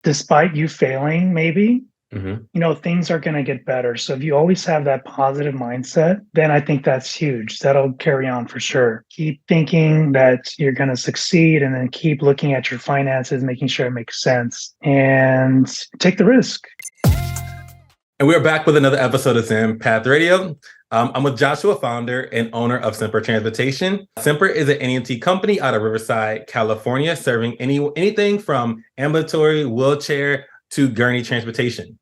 despite you failing, maybe, Hmm. things are going to get better. So if you always have that positive mindset, then I think that's huge. That'll carry on for sure. Keep thinking that you're going to succeed and then keep looking at your finances, making sure it makes sense and take the risk. And we're back with another episode of Zenpath Radio. I'm with Joshua, founder and owner of Semper Transportation. Semper is an NEMT company out of Riverside, California, serving anything from ambulatory, wheelchair to gurney transportation.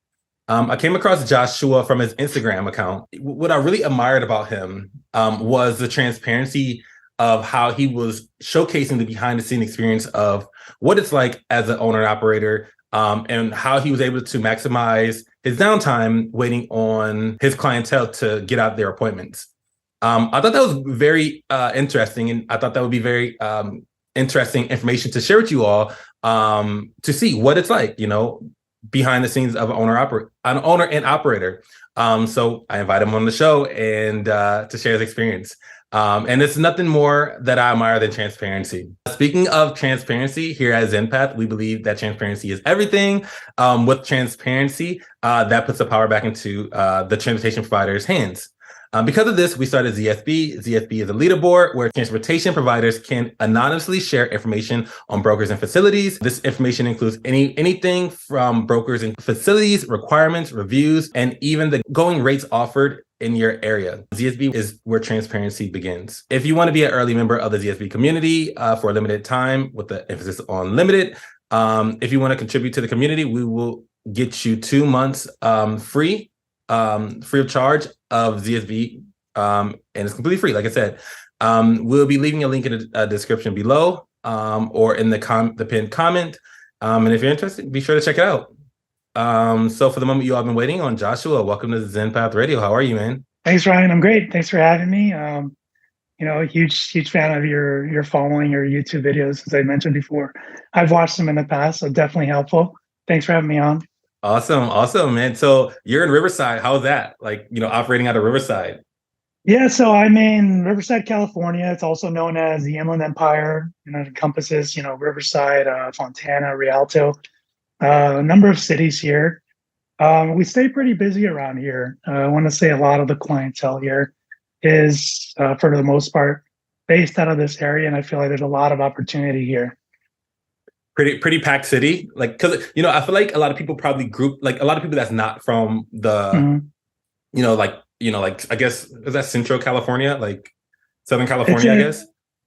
I came across Joshua from his Instagram account. What I really admired about him was the transparency of how he was showcasing the behind the scene experience of what it's like as an owner and operator, and how he was able to maximize his downtime waiting on his clientele to get out their appointments. I thought that was very interesting, and I thought that would be very interesting information to share with you all, to see what it's like, behind the scenes of an owner and operator. So I invited him on the show and to share his experience. And it's nothing more that I admire than transparency. Speaking of transparency, here at Zenpath, we believe that transparency is everything. With transparency, that puts the power back into the transportation provider's hands. Because of this, we started ZSB. ZSB is a leaderboard where transportation providers can anonymously share information on brokers and facilities. This information includes anything from brokers and facilities, requirements, reviews, and even the going rates offered in your area. ZSB is where transparency begins. If you want to be an early member of the ZSB community for a limited time, with the emphasis on limited, if you want to contribute to the community, we will get you 2 months free of charge of ZSB, and it's completely free. Like I said, we'll be leaving a link in the description below, or in the pinned comment. And if you're interested, be sure to check it out. So for the moment you all have been waiting on, Joshua, welcome to Zenpath Radio. How are you, man? Thanks, Ryan. I'm great. Thanks for having me. A huge fan of your following your YouTube videos, as I mentioned before. I've watched them in the past, so definitely helpful. Thanks for having me on. Awesome, man. So you're in Riverside. How's that? Like, operating out of Riverside? Yeah, so I'm in Riverside, California. It's also known as the Inland Empire. It encompasses, Riverside, Fontana, Rialto, a number of cities here. We stay pretty busy around here. I want to say a lot of the clientele here is, for the most part, based out of this area, and I feel like there's a lot of opportunity here. Pretty packed city, like, because I feel like a lot of people probably group, like, a lot of people that's not from the like I guess, is that Central California, like Southern California, I guess?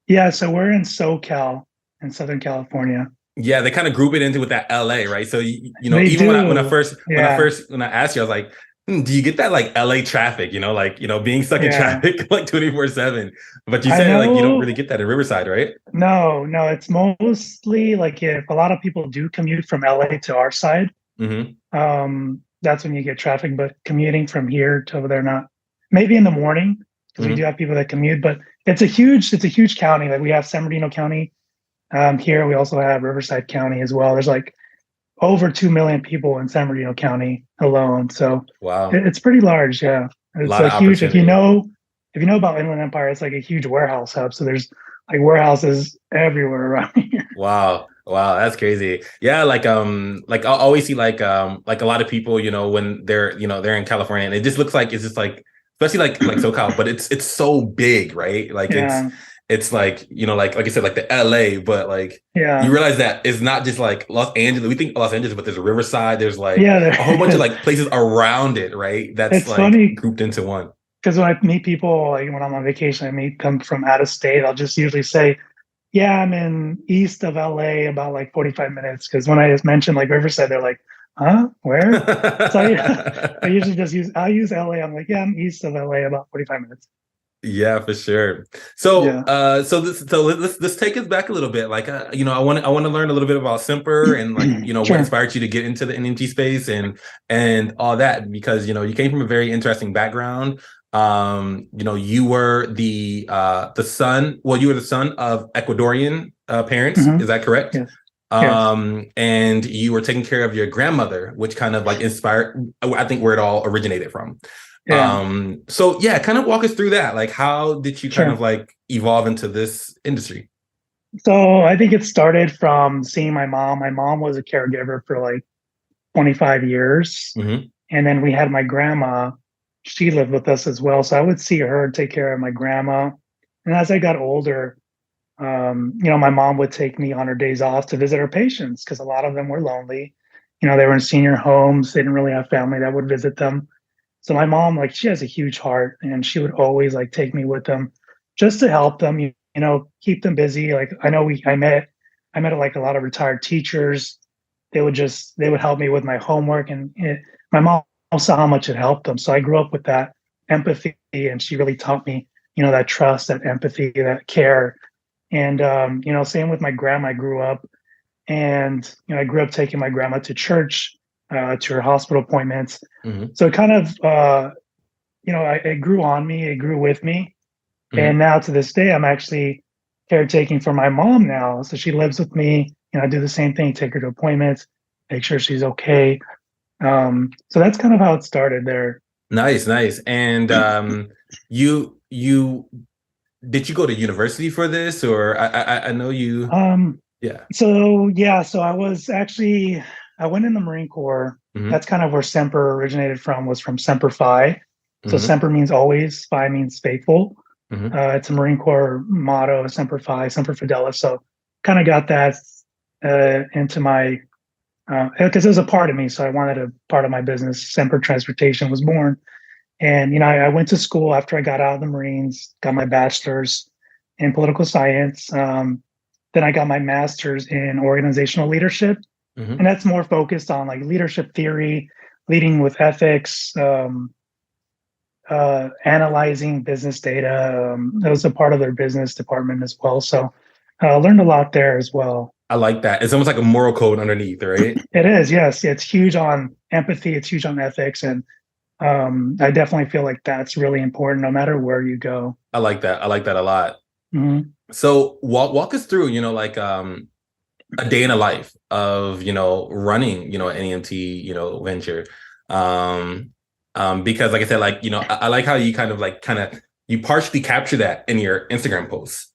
Yeah, so we're in SoCal, in Southern California. Yeah, they kind of group it into with that LA, right? So They even do. when I asked you, I was like, do you get that like LA traffic? Being stuck in traffic like 24/7. But you said like you don't really get that in Riverside, right? No, it's mostly like if a lot of people do commute from LA to our side, that's when you get traffic. But commuting from here to over there, not. Maybe in the morning, because we do have people that commute. But it's a huge county. Like, we have San Bernardino County here. We also have Riverside County as well. There's like over 2 million people in San Bernardino County alone. So wow, it's pretty large. Yeah, it's a huge. If you know about Inland Empire, it's like a huge warehouse hub. So there's like warehouses everywhere around here. Wow, that's crazy. Yeah, like I always see like a lot of people, when they're they're in California, and it just looks like it's just like, especially like SoCal, but it's so big, right? Like it's like, like I said, like the LA, but like you realize that it's not just like Los Angeles. We think Los Angeles, but there's Riverside, there's like a whole bunch of like places around it, right? That's it's like funny, grouped into one. Because when I meet people, like when I'm on vacation, come from out of state, I'll just usually say, yeah, I'm in east of LA, about like 45 minutes. Because when I just mention like Riverside, they're like, huh? Where? So I usually just use LA. I'm like, yeah, I'm east of LA, about 45 minutes. Yeah, for sure. So, let's take us back a little bit. Like, I want to learn a little bit about Semper and like, what inspired you to get into the NEMT space and all that, because you came from a very interesting background. You were the son. Well, you were the son of Ecuadorian parents. Is that correct? Yes. And you were taking care of your grandmother, which kind of like inspired, I think, where it all originated from. So kind of walk us through that. Like, how did you kind of like evolve into this industry? So I think it started from seeing my mom. My mom was a caregiver for like 25 years. Mm-hmm. And then we had my grandma. She lived with us as well. So I would see her take care of my grandma. And as I got older, my mom would take me on her days off to visit her patients because a lot of them were lonely. They were in senior homes. They didn't really have family that would visit them. So my mom, like, she has a huge heart, and she would always like take me with them just to help them, keep them busy. Like I met like a lot of retired teachers. They would help me with my homework, and my mom saw how much it helped them. So I grew up with that empathy, and she really taught me, that trust, that empathy, that care. And same with my grandma. I grew up, and I grew up taking my grandma to church, to her hospital appointments. Mm-hmm. So it kind of, it grew on me. It grew with me. Mm-hmm. And now to this day, I'm actually caretaking for my mom now. So she lives with me. I do the same thing, take her to appointments, make sure she's okay. So that's kind of how it started there. Nice. And you did you go to university for this, or I know you? Yeah. So I went in the Marine Corps. Mm-hmm. That's kind of where Semper originated from, was from Semper Fi. So Mm-hmm. Semper means always, Fi means faithful. Mm-hmm. It's a Marine Corps motto, Semper Fi, Semper Fidelis. So kind of got that into my, because it was a part of me. So I wanted a part of my business. Semper Transportation was born. And, I went to school after I got out of the Marines, got my bachelor's in political science. Then I got my master's in organizational leadership. Mm-hmm. And that's more focused on like leadership theory, leading with ethics, analyzing business data. That was a part of their business department as well. So I learned a lot there as well. I like that. It's almost like a moral code underneath, right? It is, yes. It's huge on empathy. It's huge on ethics. And I definitely feel like that's really important no matter where you go. I like that a lot. Mm-hmm. So walk us through, like a day in the life of, running, an NEMT, venture. Because like I said, like, I like how you kind of you partially capture that in your Instagram posts.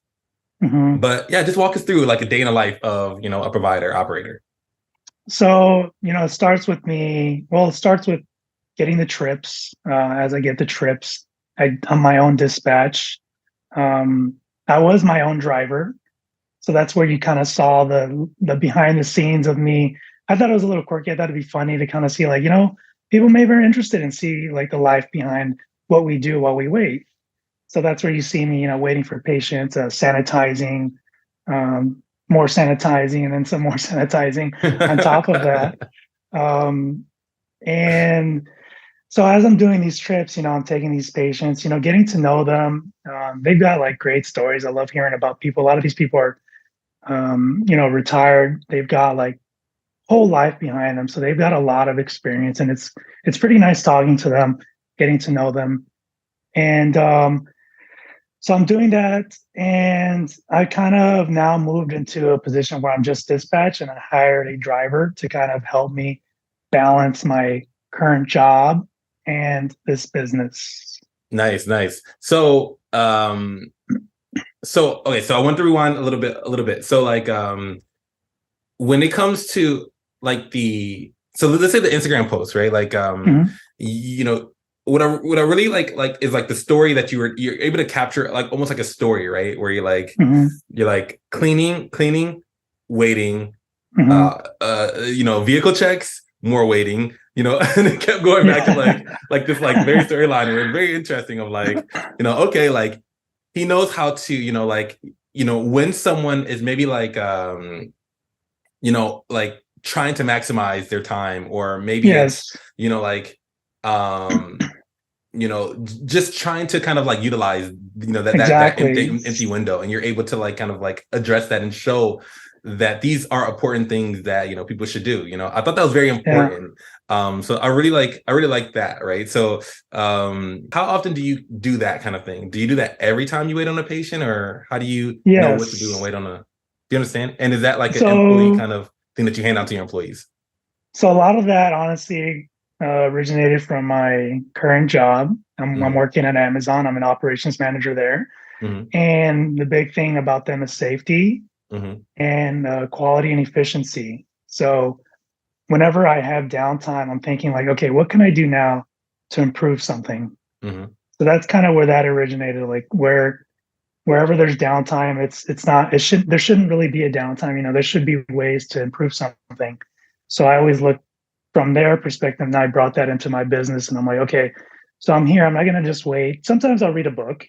Mm-hmm. But yeah, just walk us through like a day in the life of, a provider, operator. So, it starts with me. Well, it starts with getting the trips. As I get the trips, I'm my own dispatch. I was my own driver. So that's where you kind of saw the behind the scenes of me. I thought it was a little quirky. I thought it'd be funny to kind of see, like, people may be very interested in see like the life behind what we do while we wait. So that's where you see me, waiting for patients, sanitizing, more sanitizing, and then some more sanitizing on top of that. And so as I'm doing these trips, I'm taking these patients, getting to know them. They've got like great stories. I love hearing about people. A lot of these people are, retired. They've got like whole life behind them. So they've got a lot of experience, and it's pretty nice talking to them, getting to know them. And so I'm doing that, and I kind of now moved into a position where I'm just dispatch, and I hired a driver to kind of help me balance my current job and this business. Nice. So, okay, so I want to rewind a little bit. So like, when it comes to like so let's say the Instagram post, right? Like, Mm-hmm. What I really like is like the story that you're able to capture, like almost like a story, right? Where you're like, Mm-hmm. you're like cleaning, waiting, Mm-hmm. vehicle checks, more waiting, and it kept going back to like this like very storyline. It was very interesting of like, okay, like he knows how to, when someone is maybe like, like trying to maximize their time, or maybe Yes. it's, like, just trying to kind of like utilize, that Exactly. empty window, and you're able to like kind of like address that and show that these are important things that people should do. I thought that was very important. Yeah. So I really like that, right? So how often do you do that kind of thing? Do you do that every time you wait on a patient, or how do you know what to do and wait on do you understand? And is that like an employee kind of thing that you hand out to your employees? So a lot of that honestly originated from my current job. I'm working at Amazon. I'm an operations manager there. Mm-hmm. And the big thing about them is safety. and quality and efficiency. So whenever I have downtime, I'm thinking like, okay, what can I do now to improve something? So that's kind of where that originated. Like wherever there's downtime, there shouldn't really be a downtime. There should be ways to improve something. So I always look from their perspective, and I brought that into my business. And I'm like, okay, so I'm here. I'm not going to just wait. Sometimes I'll read a book.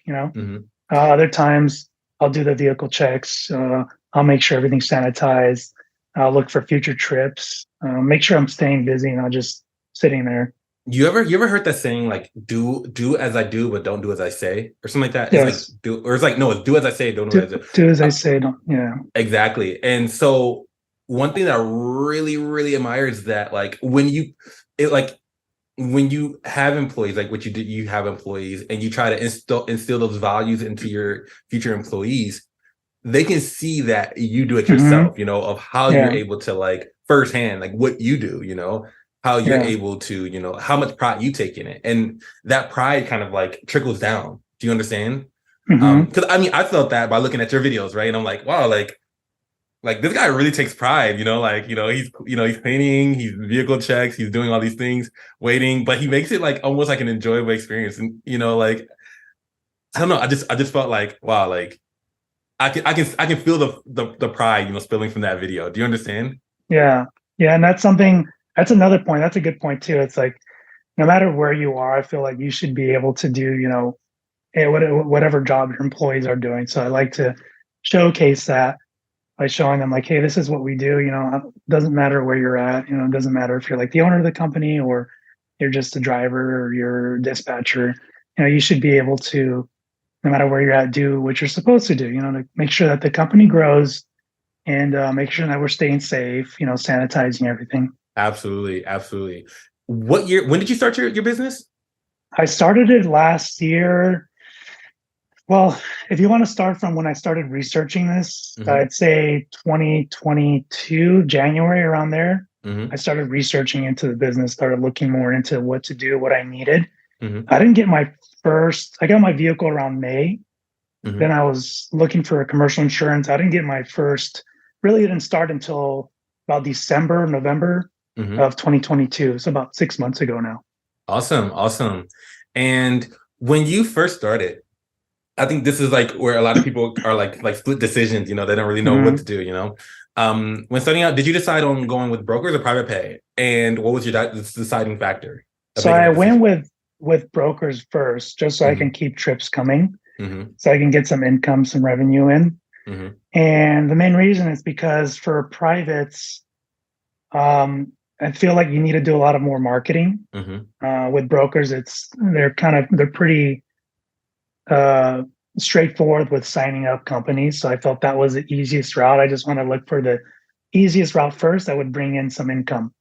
Other times I'll do the vehicle checks. I'll make sure everything's sanitized. I'll look for future trips. Make sure I'm staying busy and not just sitting there. You ever heard that saying like do as I do but don't do as I say or something like that? Yes. It's do as I say, don't do as I do. Do as I say, don't. Yeah. Exactly. And so one thing that I really, really admire is that like when you have employees, like what you did, you have employees and you try to instill those values into your future employees, they can see that you do it yourself, of how you're able to like firsthand, like what you do, how you're able to, how much pride you take in it. And that pride kind of like trickles down. Do you understand? Because I felt that by looking at your videos, right? And I'm like, wow, like this guy really takes pride, he's painting, he's vehicle checks, he's doing all these things, waiting, but he makes it like almost like an enjoyable experience. And, like, I don't know, I just felt like, wow, like I can feel the pride, spilling from that video. Do you understand? Yeah. And that's another point. That's a good point too. It's like, no matter where you are, I feel like you should be able to do, whatever job your employees are doing. So I like to showcase that by showing them like, hey, this is what we do. It doesn't matter where you're at. It doesn't matter if you're like the owner of the company or you're just a driver or you're a dispatcher. You should be able to, no matter where you're at, do what you're supposed to do, to make sure that the company grows and make sure that we're staying safe, sanitizing everything. Absolutely. What year, when did you start your business? I started it last year. Well, if you want to start from when I started researching this, I'd say 2022, January, around there. I started researching into the business, started looking more into what to do, what I needed. I didn't get I got my vehicle around May. Then I was looking for a commercial insurance. I didn't get my first, really didn't start until about December, November of 2022. So about 6 months ago now. Awesome. And when you first started, I think this is like where a lot of people are like split decisions, they don't really know what to do, when starting out, did you decide on going with brokers or private pay? And what was your deciding factor? So I went with brokers first, just so I can keep trips coming, so I can get some income, some revenue in. And the main reason is because for privates, I feel like you need to do a lot of more marketing. With brokers, they're pretty straightforward with signing up companies. So I felt that was the easiest route. I just want to look for the easiest route first that would bring in some income.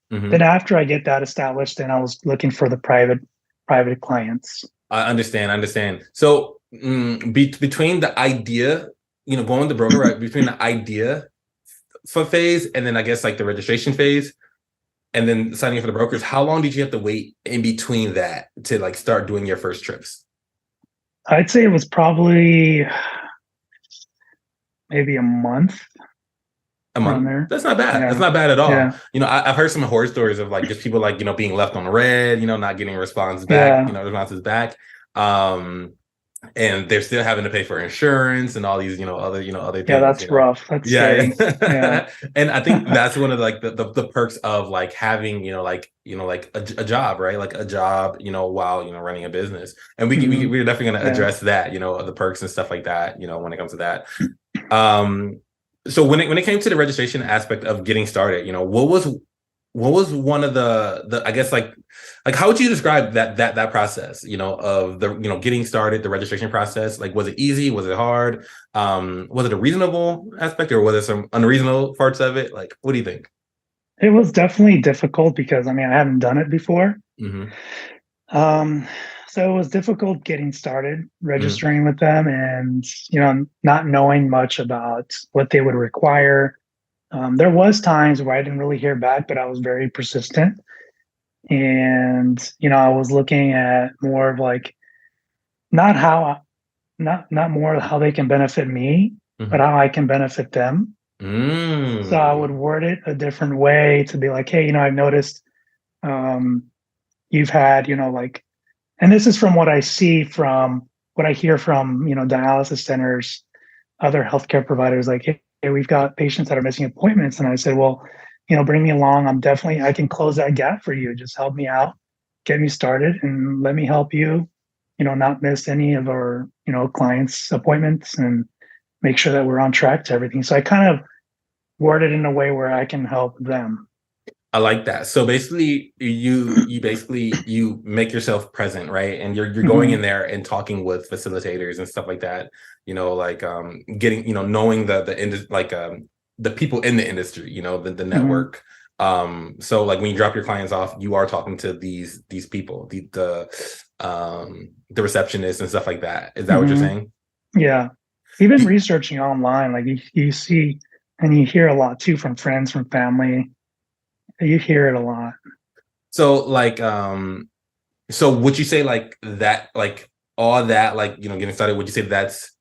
Then after I get that established, then I was looking for the private clients. I understand. So between the idea, going with the broker, right? Between the idea for phase and then I guess like the registration phase and then signing up for the brokers, how long did you have to wait in between that to like start doing your first trips? I'd say it was probably maybe a month. A month? There. That's not bad. Yeah. That's not bad at all. Yeah. I've heard some horror stories of like just people like, being left on red, not getting responses back, responses back. And they're still having to pay for insurance and all these, other things. Yeah, that's rough. That's yeah. And I think that's one of like the perks of like having, a job, right? Like a job, while, running a business. And we're definitely going to address that, the perks and stuff like that, when it comes to that. So when it came to the registration aspect of getting started, what was one of the I guess like how would you describe that process, of the, getting started, the registration process? Like, was it easy? Was it hard? Was it a reasonable aspect or was there some unreasonable parts of it? Like, what do you think? It was definitely difficult because I haven't done it before. So it was difficult getting started, registering with them and, not knowing much about what they would require. There was times where I didn't really hear back, but I was very persistent. And, I was looking at more of like, not more how they can benefit me, but how I can benefit them. So I would word it a different way to be like, hey, I've noticed you've had, like, and this is from what I see from what I hear from, dialysis centers, other healthcare providers, like, hey, we've got patients that are missing appointments. And I said, well, bring me along. I can close that gap for you. Just help me out, get me started, and let me help you, not miss any of our, clients' appointments, and make sure that we're on track to everything. So I kind of word it in a way where I can help them. I like that. So basically, you make yourself present, right? And you're going in there and talking with facilitators and stuff like that. Like getting, knowing the people in the industry, the network. So like when you drop your clients off, you are talking to these people, the receptionists and stuff like that. Is that what you're saying? Yeah. Even researching online, like you see and you hear a lot too from friends, from family. You hear it a lot. So like, so would you say like that, like all that, like, getting started, would you say that's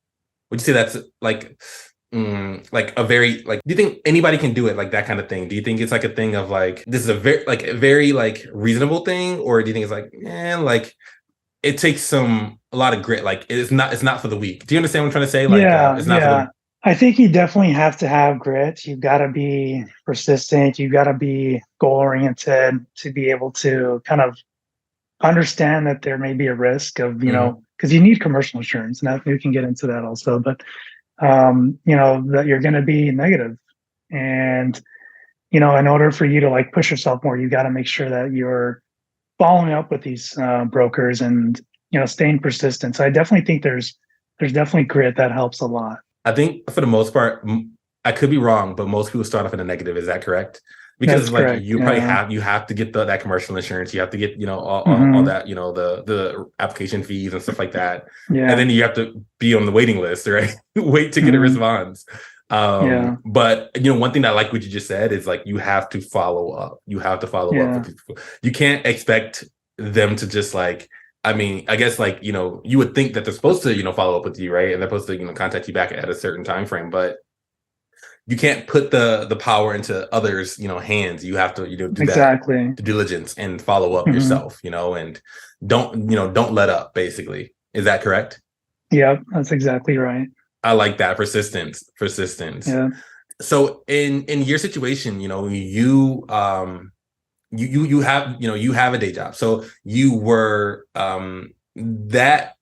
like a very, like, do you think anybody can do it, like that kind of thing? Do you think it's like a thing of like, this is a very like reasonable thing, or do you think it's like, like it takes a lot of grit, like it's not for the weak? Do you understand what I'm trying to say? Like, it's not for the weak. I think you definitely have to have grit. You've got to be persistent. You've got to be goal-oriented to be able to kind of understand that there may be a risk of, because you need commercial insurance, and we can get into that also, but, that you're going to be negative. And, in order for you to like push yourself more, you got to make sure that you're following up with these brokers and, staying persistent. So I definitely think there's definitely grit that helps a lot. I think for the most part, I could be wrong, but most people start off in a negative. Is that correct? Because that's like correct. You probably have to get that commercial insurance. You have to get, all that, the application fees and stuff like that. Yeah. And then you have to be on the waiting list, right? Wait to get a response. But one thing that I like what you just said is like, you have to follow up. You have to follow up with people. You can't expect them to just like, I mean, I guess like, you would think that they're supposed to, follow up with you, right? And they're supposed to, contact you back at a certain time frame, but you can't put the power into others, hands. You have to, do exactly that, due diligence, and follow up yourself, and don't let up, basically. Is that correct? Yeah, that's exactly right. I like that. Persistence. Yeah. So in your situation, you have a day job. So you were that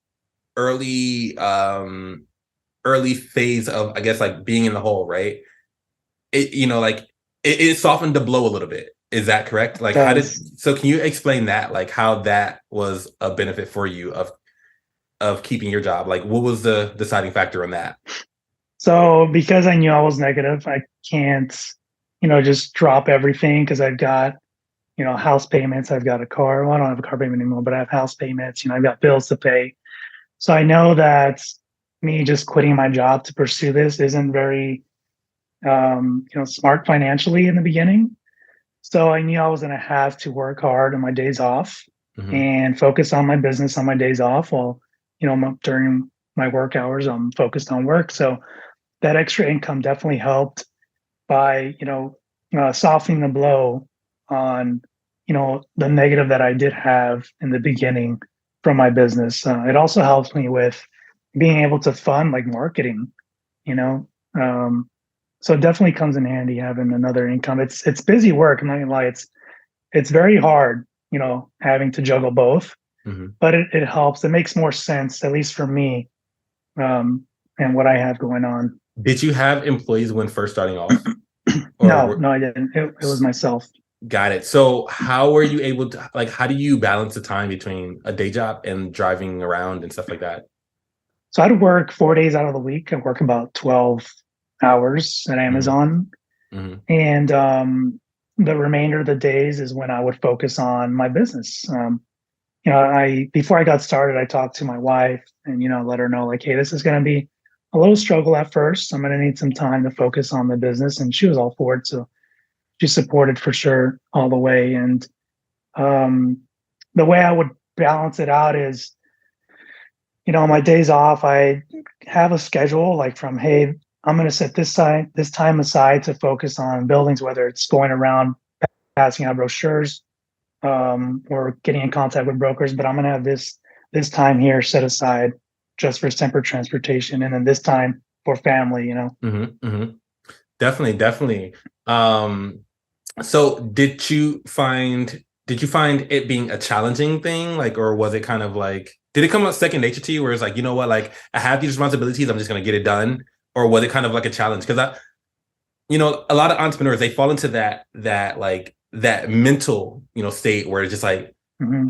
early phase of, I guess, like being in the hole, right? It softened the blow a little bit. Is that correct? Like, so can you explain that, like how that was a benefit for you of keeping your job? Like, what was the deciding factor on that? So because I knew I was negative, I can't, just drop everything, because I've got, house payments. I've got a car. Well, I don't have a car payment anymore, but I have house payments. I've got bills to pay. So I know that me just quitting my job to pursue this isn't very, smart financially in the beginning. So I knew I was going to have to work hard on my days off and focus on my business on my days off, while, during my work hours, I'm focused on work. So that extra income definitely helped by, softening the blow on, the negative that I did have in the beginning from my business. It also helps me with being able to fund like marketing, so it definitely comes in handy having another income. It's busy work. I'm not gonna lie. It's very hard, having to juggle both, but it helps. It makes more sense, at least for me, and what I have going on. Did you have employees when first starting off? No, I didn't. It was myself. Got it. So how were you able to, like, how do you balance the time between a day job and driving around and stuff like that? So I'd work 4 days out of the week. I'd work about 12 hours at Amazon. And the remainder of the days is when I would focus on my business. Before I got started, I talked to my wife and, let her know, like, hey, this is going to be a little struggle at first. I'm going to need some time to focus on the business. And she was all for it. So she supported for sure all the way. And the way I would balance it out is, my days off, I have a schedule like from, hey, I'm going to set this time aside to focus on buildings, whether it's going around passing out brochures, or getting in contact with brokers, but I'm going to have this time here set aside just for Semper transportation, and then this time for family. Definitely. So did you find it being a challenging thing, like, or was it kind of like, did it come up second nature to you, where it's like, you know what, like, I have these responsibilities, I'm just going to get it done? Or was it kind of like a challenge? Because a lot of entrepreneurs, they fall into that mental, state where it's just like,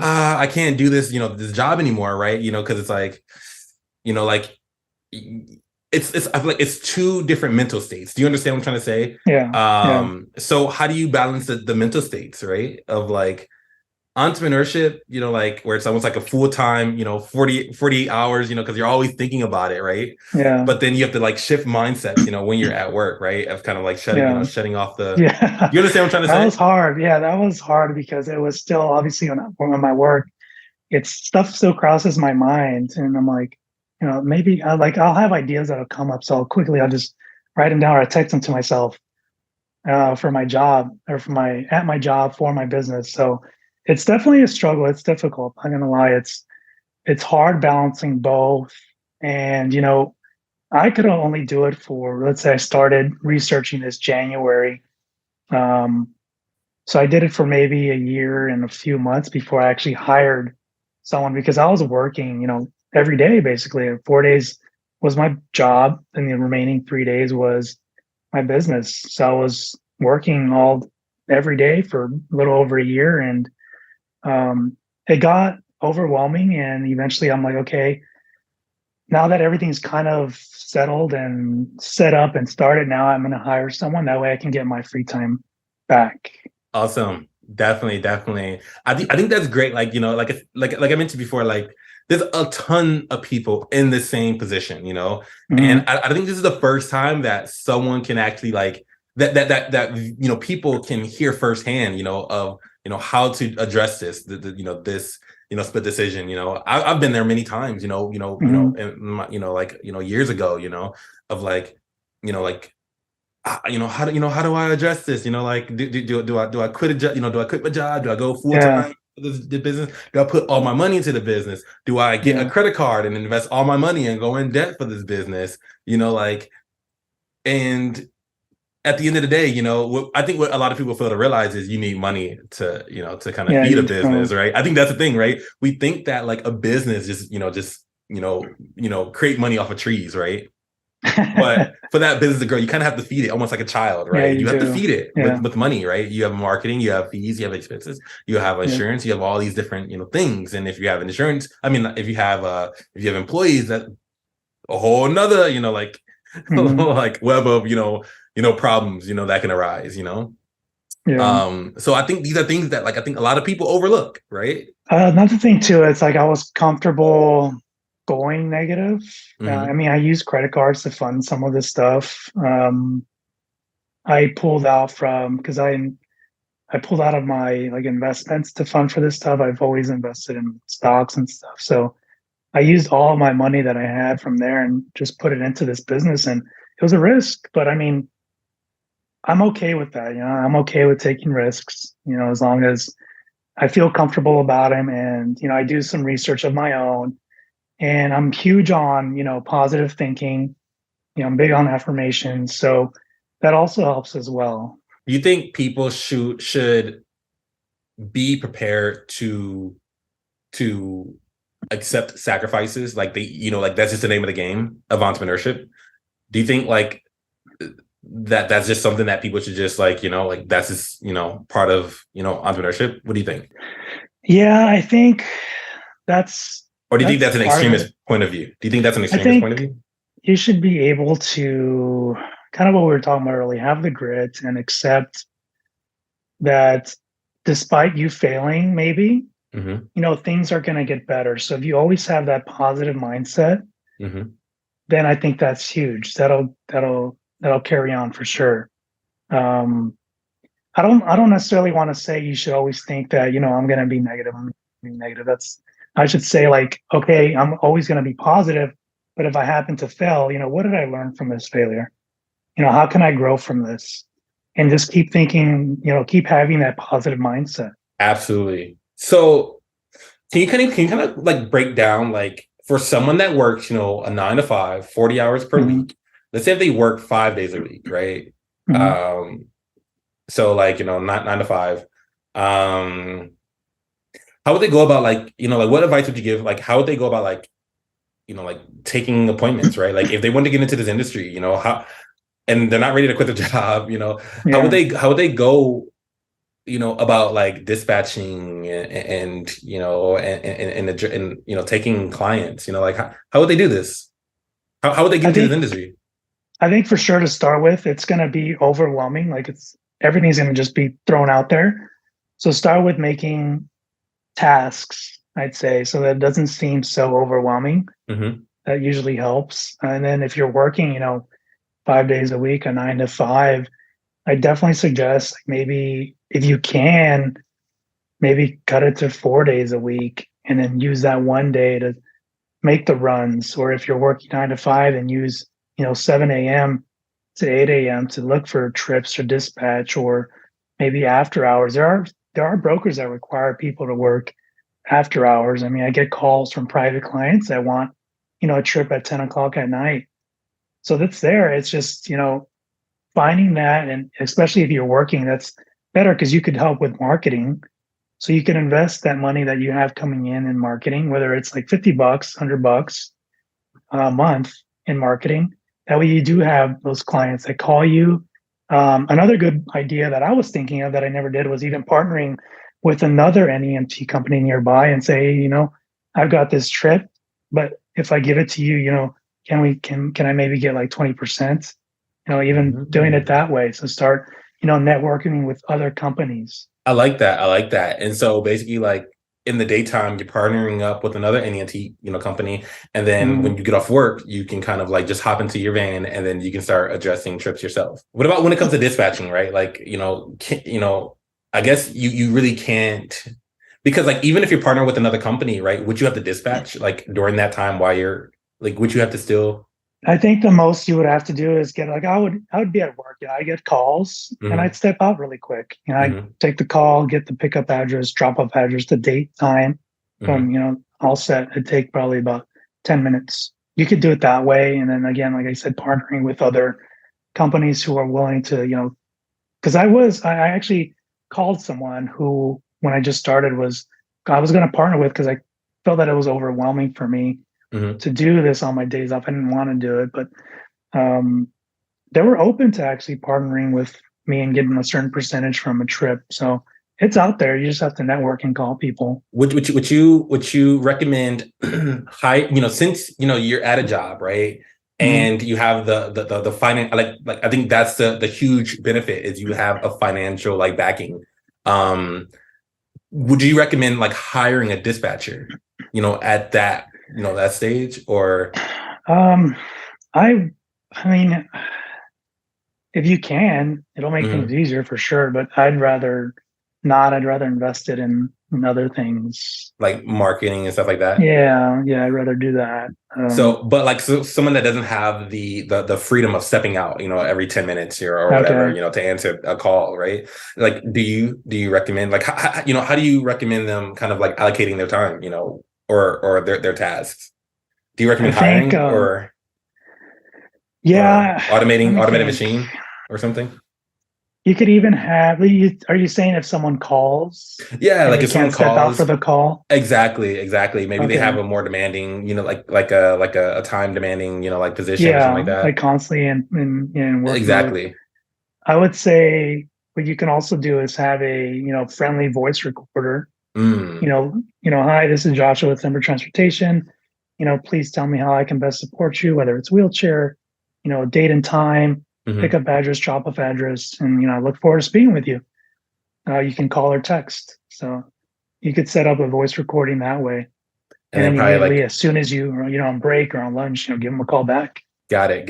I can't do this, this job anymore, right? Because it's like, like, I feel like it's two different mental states. Do you understand what I'm trying to say? Yeah. So how do you balance the mental states, right? Of like entrepreneurship, like where it's almost like a full-time, 48 hours, because you're always thinking about it, right? Yeah. But then you have to like shift mindsets, when you're at work, right? Of kind of like shutting off the. Yeah. You understand what I'm trying to say? That was hard. Yeah, that was hard because it was still obviously on my work. It's stuff still crosses my mind, and I'm like, maybe I'll have ideas that'll come up, so I'll just write them down or I text them to myself for my job or at my job for my business. So it's definitely a struggle. It's difficult. I'm not gonna lie. It's hard balancing both. And I could only do it for, let's say I started researching this January. So I did it for maybe a year and a few months before I actually hired someone, because I was working, every day basically. 4 days was my job, and the remaining 3 days was my business. So I was working every day for a little over a year, and it got overwhelming. And eventually I'm like, okay, now that everything's kind of settled and set up and started, now I'm going to hire someone. That way I can get my free time back. Awesome. Definitely. I think that's great. Like, like I mentioned before, like there's a ton of people in the same position, and I think this is the first time that someone can actually like that people can hear firsthand, of how to address this, this split decision. I've been there many times, years ago, of like, like, how do I address this? Like, do I quit a job? Do I quit my job? Do I go full time for the business? Do I put all my money into the business? Do I get a credit card and invest all my money and go in debt for this business? Like, and at the end of the day, I think what a lot of people fail to realize is you need money to, to kind of feed a business, right? I think that's the thing, right? We think that like a business just create money off of trees, right? But for that business to grow, you kind of have to feed it almost like a child, right? Yeah, you have to feed it with money, right? You have marketing, you have fees, you have expenses, you have insurance, you have all these different, things. And if you have insurance, if you have employees, that a whole nother, like, like web of, problems, that can arise, So I think these are things that, like, I think a lot of people overlook, right? Another thing too, it's like I was comfortable going negative. I use credit cards to fund some of this stuff. I pulled out because I pulled out of my like investments to fund for this stuff. I've always invested in stocks and stuff. So I used all of my money that I had from there and just put it into this business. And it was a risk, but I'm okay with that. I'm okay with taking risks, as long as I feel comfortable about them. And, I do some research of my own, and I'm huge on, positive thinking. I'm big on affirmations. So that also helps as well. Do you think people should be prepared to accept sacrifices? Like like that's just the name of the game of entrepreneurship. Do you think like that's just something that people should just like, like that's just, part of, entrepreneurship? What do you think? Yeah, I think that's. Or do you think that's an extremist point of view? Do you think that's an extremist point of view? You should be able to kind of what we were talking about earlier, have the grit and accept that despite you failing, maybe, things are going to get better. So if you always have that positive mindset, then I think that's huge. That'll carry on for sure. I don't necessarily want to say you should always think that, I'm going to be negative. I should say like, okay, I'm always going to be positive, but if I happen to fail, what did I learn from this failure? how can I grow from this? And just keep thinking, keep having that positive mindset. Absolutely. So can you kind of like break down, like, for someone that works, a 9 to 5, 40 hours per week, let's say if they work 5 days a week, right? So like, not 9 to 5, how would they go about, like, like, what advice would you give? Like, how would they go about, like, like taking appointments, right? Like, if they want to get into this industry, how, and they're not ready to quit the job, how would they go, about like dispatching and taking clients, like, how would they do this? How would they get into this industry? I think for sure, to start with, it's going to be overwhelming. Like, everything's going to just be thrown out there. So start with making tasks, I'd say, so that it doesn't seem so overwhelming. That usually helps. And then if you're working, 5 days a week, a 9 to 5, I definitely suggest, like, maybe if you can, maybe cut it to 4 days a week and then use that one day to make the runs. Or if you're working 9 to 5, and use, 7 a.m. to 8 a.m. to look for trips or dispatch, or maybe after hours. There are brokers that require people to work after hours. I mean, I get calls from private clients that want, a trip at 10 o'clock at night. So that's there. It's just, finding that, and especially if you're working, that's better because you could help with marketing. So you can invest that money that you have coming in marketing, whether it's like $50, $100 a month in marketing. That way you do have those clients that call you. Another good idea that I was thinking of that I never did was even partnering with another NEMT company nearby and say, I've got this trip, but if I give it to you, can I maybe get like 20%? Even doing it that way. So start, networking with other companies. I like that. And so basically, like, in the daytime, you're partnering up with another NEMT, company. And then when you get off work, you can kind of like just hop into your van and then you can start addressing trips yourself. What about when it comes to dispatching, right? Like, I guess you really can't, because like, even if you're partnering with another company, right, would you have to dispatch like during that time while you're like, would you have to still? I think the most you would have to do is get, like, I would be at work, I get calls and I'd step out really quick. I'd take the call, get the pickup address, drop off address, the date, time, all set. It'd take probably about 10 minutes. You could do it that way. And then again, like I said, partnering with other companies who are willing to, because I actually called someone who, when I just started, I was going to partner with, because I felt that it was overwhelming for me to do this on my days off. I didn't want to do it, but they were open to actually partnering with me and getting a certain percentage from a trip. So it's out there. You just have to network and call people. Would you recommend since you're at a job, right? And you have the finance, like I think that's the huge benefit, is you have a financial like backing. Would you recommend like hiring a dispatcher, at that that stage? Or I mean, if you can, it'll make things easier for sure, but I'd rather not. I'd rather invest it in other things like marketing and stuff like that. Yeah, I'd rather do that. So someone that doesn't have the freedom of stepping out, every 10 minutes or whatever, to answer a call, right? Like, do you recommend, like, how do you recommend them kind of like allocating their time, or their tasks? Do you recommend hiring or automated machine or something? You could even have. Are you saying if someone calls? Yeah, like if someone calls, step out for the call. Exactly. Maybe they have a more demanding, like a time demanding, like position or something like that. Like constantly in work. Exactly. Mode. I would say what you can also do is have a friendly voice recorder. Hi, this is Joshua with Semper Transportation. Please tell me how I can best support you, whether it's wheelchair, date and time. Pickup address, drop off address, and I look forward to speaking with you. You can call or text, so you could set up a voice recording that way. And then immediately, as soon as you on break or on lunch, give them a call back. Got it.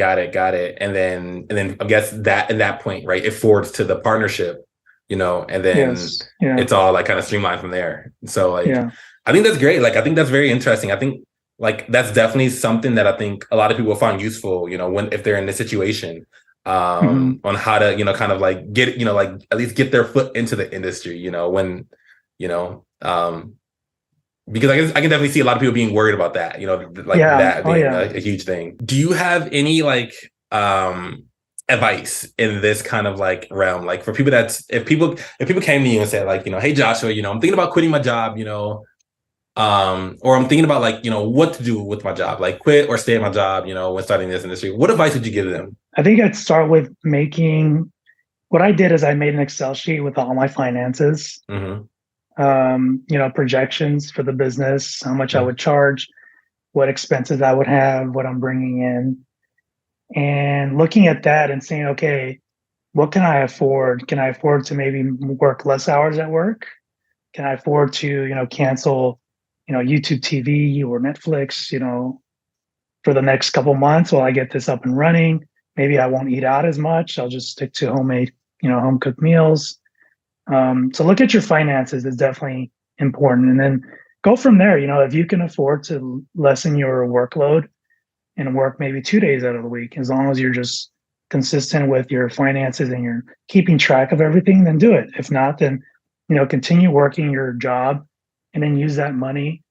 And then I guess that at that point, right, it forwards to the partnership, and then it's all like kind of streamlined from there. So I think that's great. Like, I think that's very interesting. I think like that's definitely something that I think a lot of people will find useful, if they're in this situation. on how to, kind of like get, like at least get their foot into the industry, when, because I can definitely see a lot of people being worried about that, that being a huge thing. Do you have any like advice in this kind of like realm? Like for people if people came to you and said like, hey Joshua, I'm thinking about quitting my job, or I'm thinking about like, what to do with my job, like quit or stay at my job, when starting this industry. What advice would you give them? I think I'd start with what I did is I made an Excel sheet with all my finances. Projections for the business, how much I would charge, what expenses I would have, what I'm bringing in, and looking at that and saying, okay, what can I afford? Can I afford to maybe work less hours at work? Can I afford to, cancel, YouTube TV or Netflix, for the next couple months while I get this up and running? Maybe I won't eat out as much. I'll just stick to homemade, home cooked meals. So look at your finances is definitely important. And then go from there. If you can afford to lessen your workload and work maybe 2 days out of the week, as long as you're just consistent with your finances and you're keeping track of everything, then do it. If not, then, continue working your job and then use that money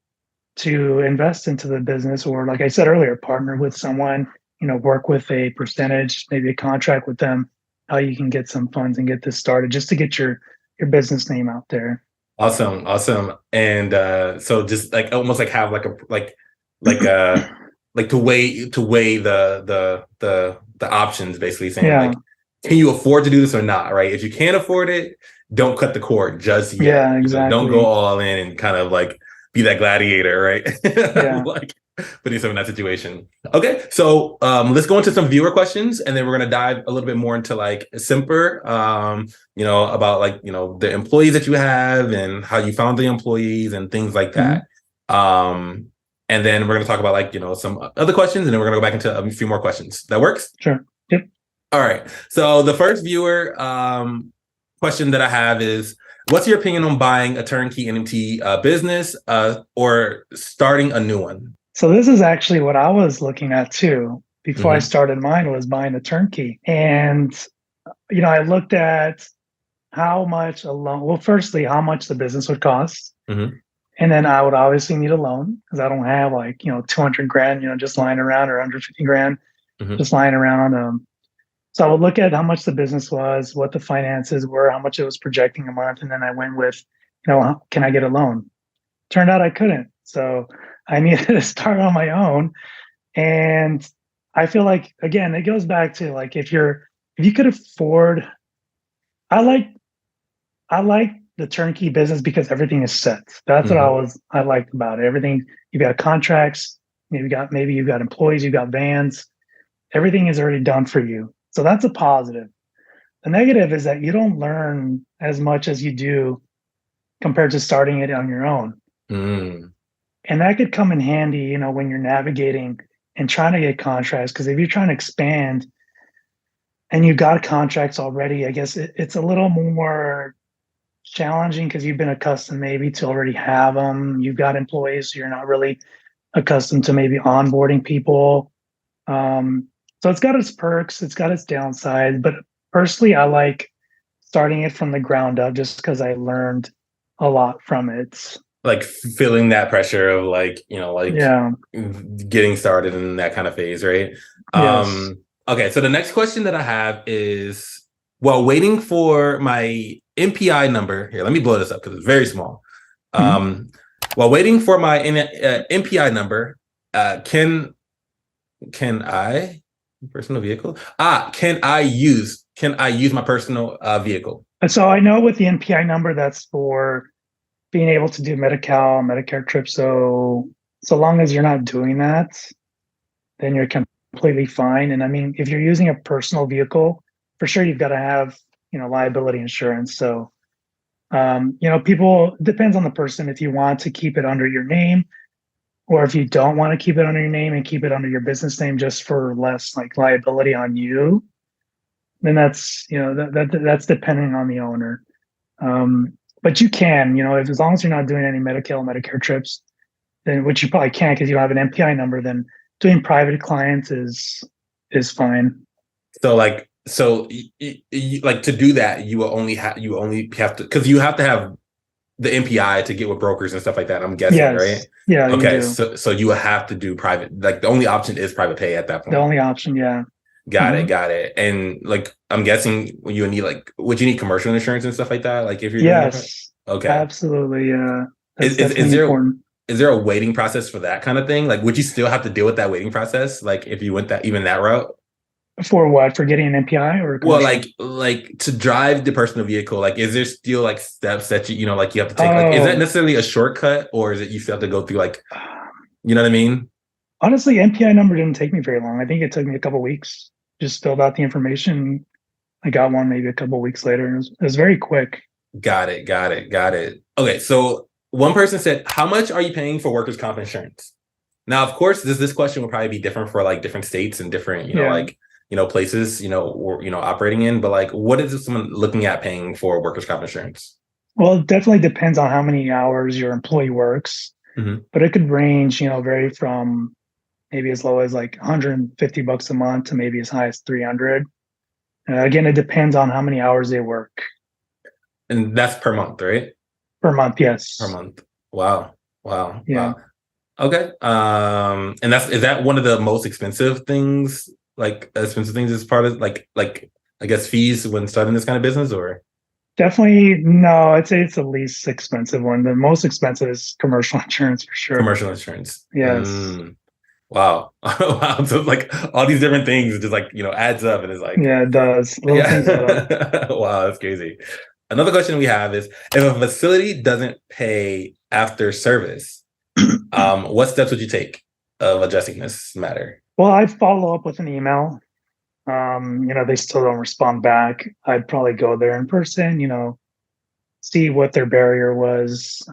to invest into the business. Or like I said earlier, partner with someone, work with a percentage, maybe a contract with them, how you can get some funds and get this started just to get your business name out there. Awesome. And so just like almost like have like to weigh the options, basically saying like, can you afford to do this or not? Right. If you can't afford it, don't cut the cord just yet. Yeah, exactly. Don't go all in and kind of like be that gladiator, right? Yeah. Like putting yourself in that situation. Okay, so let's go into some viewer questions, and then we're gonna dive a little bit more into like Semper, about like the employees that you have and how you found the employees and things like that. And then we're gonna talk about like some other questions, and then we're gonna go back into a few more questions. That works? Sure. Yep. All right. So the first viewer question that I have is, what's your opinion on buying a turnkey NEMT business or starting a new one? So this is actually what I was looking at too. Before I started mine was buying a turnkey. And, I looked at how much a loan, well, firstly, how much the business would cost. And then I would obviously need a loan because I don't have like, 200 grand, just lying around, or 150 grand, just lying around. So I would look at how much the business was, what the finances were, how much it was projecting a month. And then I went with, can I get a loan? Turned out I couldn't. So I needed to start on my own. And I feel like, again, it goes back to like, if you could afford, I like the turnkey business because everything is set. That's what I liked about it. Everything, you've got contracts, maybe you've got employees, you've got vans, everything is already done for you. So that's a positive. The negative is that you don't learn as much as you do compared to starting it on your own. And that could come in handy, when you're navigating and trying to get contracts. Because if you're trying to expand and you've got contracts already, I guess it's a little more challenging because you've been accustomed maybe to already have them. You've got employees, so you're not really accustomed to maybe onboarding people. So it's got its perks, it's got its downsides. But personally, I like starting it from the ground up just because I learned a lot from it. Like feeling that pressure of like, getting started in that kind of phase, right? Yes. Okay, so the next question that I have is, while waiting for my MPI number, here, let me blow this up because it's very small. While waiting for my MPI number, can I personal vehicle? Can I use my personal vehicle? So I know with the MPI number, that's for being able to do Medi-Cal, Medicare trips. So long as you're not doing that, then you're completely fine. And I mean, if you're using a personal vehicle, for sure you've got to have, liability insurance. So, people, depends on the person if you want to keep it under your name, or if you don't want to keep it under your name and keep it under your business name just for less like liability on you, then that's, that's depending on the owner. But you can, as long as you're not doing any Medi-Cal, Medicare trips, then, which you probably can't because you don't have an MPI number, then doing private clients is fine. So like So like to do that, you only have to, because you have to have the MPI to get with brokers and stuff like that, I'm guessing, Yes. right? Yeah. Okay, so you will have to do private. Like the only option is private pay at that point. The only option, yeah. Got it. And like I'm guessing you would need would you need commercial insurance and stuff like that? Like if you're doing Yes. okay, absolutely. Yeah, that's is there important. Is there a waiting process for that kind of thing? Like, would you still have to deal with that waiting process? Like if you went that route? For what? For getting an MPI or well, like to drive the personal vehicle, like is there still like steps that you know like you have to take? Like, is that necessarily a shortcut, or is it you still have to go through like, you know what I mean? Honestly, MPI number didn't take me very long. I think it took me a couple of weeks. Just filled out the information. I got one maybe a couple of weeks later. It was very quick. Got it. Okay, so one person said, "How much are you paying for workers' comp insurance?" Now, of course, this question will probably be different for like different states and different, like places, or operating in. But like, what is someone looking at paying for workers' comp insurance? Well, it definitely depends on how many hours your employee works, but it could range, vary from maybe as low as like $150 a month to maybe as high as 300. Again, it depends on how many hours they work. And that's per month, right? Per month, yes. Per month. Wow. Yeah. Wow. Okay. And is that one of the most expensive things? Like expensive things as part of like I guess fees when starting this kind of business, or? Definitely no. I'd say it's the least expensive one. The most expensive is commercial insurance for sure. Commercial insurance. Yes. Wow. Wow. So like all these different things just like adds up, and it's like it does. Wow, that's crazy. Another question we have is, if a facility doesn't pay after service, what steps would you take of addressing this matter? Well, I'd follow up with an email. They still don't respond back. I'd probably go there in person, see what their barrier was,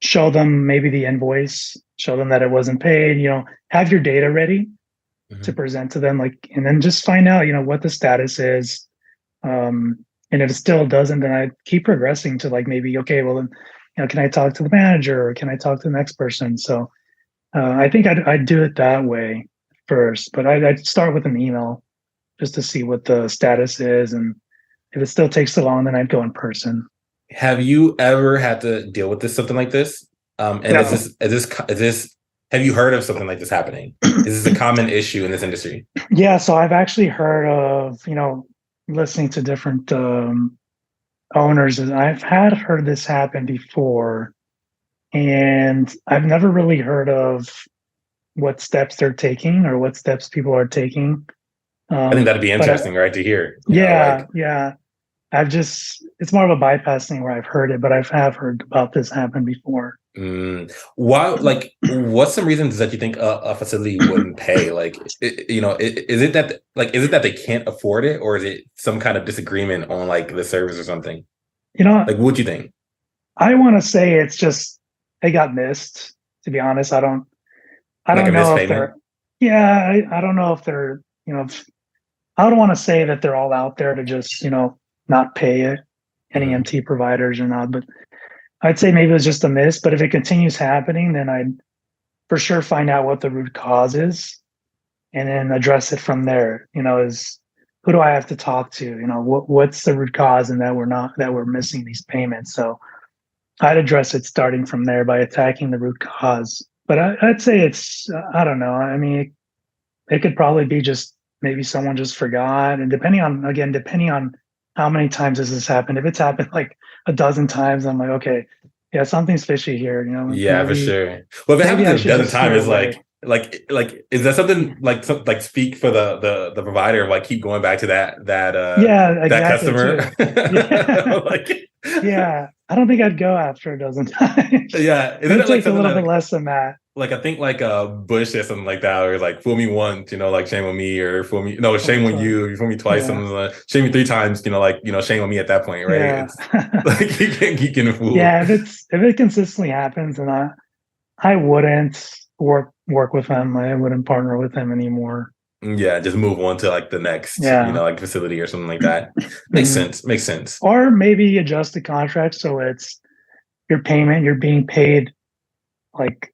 show them maybe the invoice, show them that it wasn't paid, have your data ready to present to them, and then just find out, what the status is. And if it still doesn't, then I'd keep progressing to like maybe, okay, well, then, can I talk to the manager or can I talk to the next person? So I think I'd do it that way first, but I'd start with an email just to see what the status is. And if it still takes so long, then I'd go in person. Have you ever had to deal with something like this? And no. is this, have you heard of something like this happening? Is this a common issue in this industry? Yeah. So I've actually heard of, listening to different owners, and I've heard this happen before, and I've never really heard of what steps they're taking or what steps people are taking. I think that'd be interesting, right, to hear. Yeah. It's more of a bypass thing where I've heard it, but I have heard about this happen before. Why? Like, what's some reasons that you think a facility wouldn't pay? Like, is it that they can't afford it, or is it some kind of disagreement on like the service or something? Like, what do you think? I want to say it's just they got missed. To be honest, I don't know if they're. Yeah, I don't know if they're. I don't want to say that they're all out there to just not pay it, NEMT providers or not, but I'd say maybe it was just a miss. But if it continues happening, then I'd for sure find out what the root cause is and then address it from there. Is who do I have to talk to? What's the root cause, and that we're missing these payments. So I'd address it starting from there by attacking the root cause. But I'd say it's, I don't know. I mean, it could probably be just maybe someone just forgot. And depending on how many times has this happened, if it's happened like a dozen times, I'm like, okay, yeah, something's fishy here. Yeah, maybe, for sure. Well, if it happens a dozen times, it's like, is that something like speak for the provider, like keep going back to that customer? Yeah, I don't think I'd go after a dozen times. Yeah, it takes a little bit less than that. Like I think like Bush or something like that, or like fool me once, like shame on me, or fool me, no, shame on you. You fool me twice, something like shame me 3 times, shame on me at that point, right? Yeah. It's like you can fool. Yeah, if it consistently happens, and I wouldn't work with them. I wouldn't partner with them anymore. Yeah, just move on to like the next, like facility or something like that. Makes sense. Or maybe adjust the contract so it's your payment. You're being paid like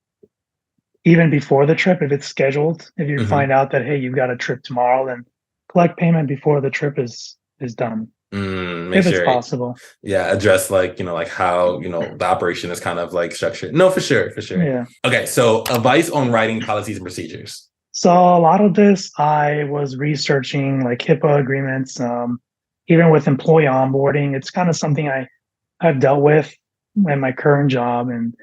even before the trip if it's scheduled. If you find out that hey, you've got a trip tomorrow, then collect payment before the trip is done. If it's possible. Yeah, address like, like how, the operation is kind of like structured. No, for sure. Yeah. Okay, so advice on writing policies and procedures. So a lot of this, I was researching like HIPAA agreements, even with employee onboarding. It's kind of something I've dealt with in my current job. And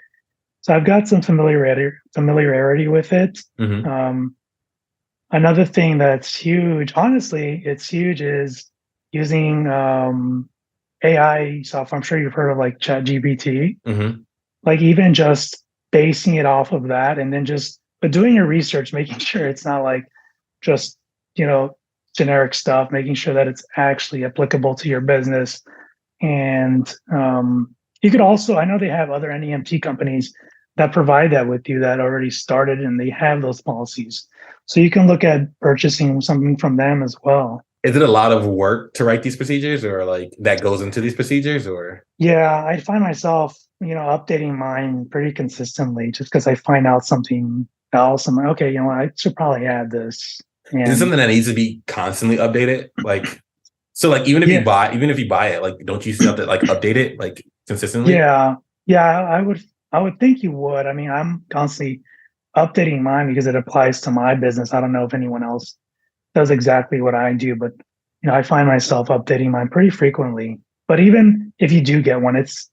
so I've got some familiarity with it. Another thing that's huge, honestly, it's huge, is using AI software. I'm sure you've heard of like ChatGPT. Like even just basing it off of that, and then but doing your research, making sure it's not like just, generic stuff, making sure that it's actually applicable to your business. And you could also, I know they have other NEMT companies that provide that with you that already started and they have those policies. So you can look at purchasing something from them as well. Is it a lot of work to write these procedures, or like that goes into these procedures, or? Yeah, I find myself, updating mine pretty consistently just because I find out something else. I'm like, okay, I should probably add this. And is it something that needs to be constantly updated? Like, so like even if you buy it, like, don't you still have to like update it like consistently? Yeah, I would think you would. I mean, I'm constantly updating mine because it applies to my business. I don't know if anyone else does exactly what I do, but I find myself updating mine pretty frequently. But even if you do get one, it's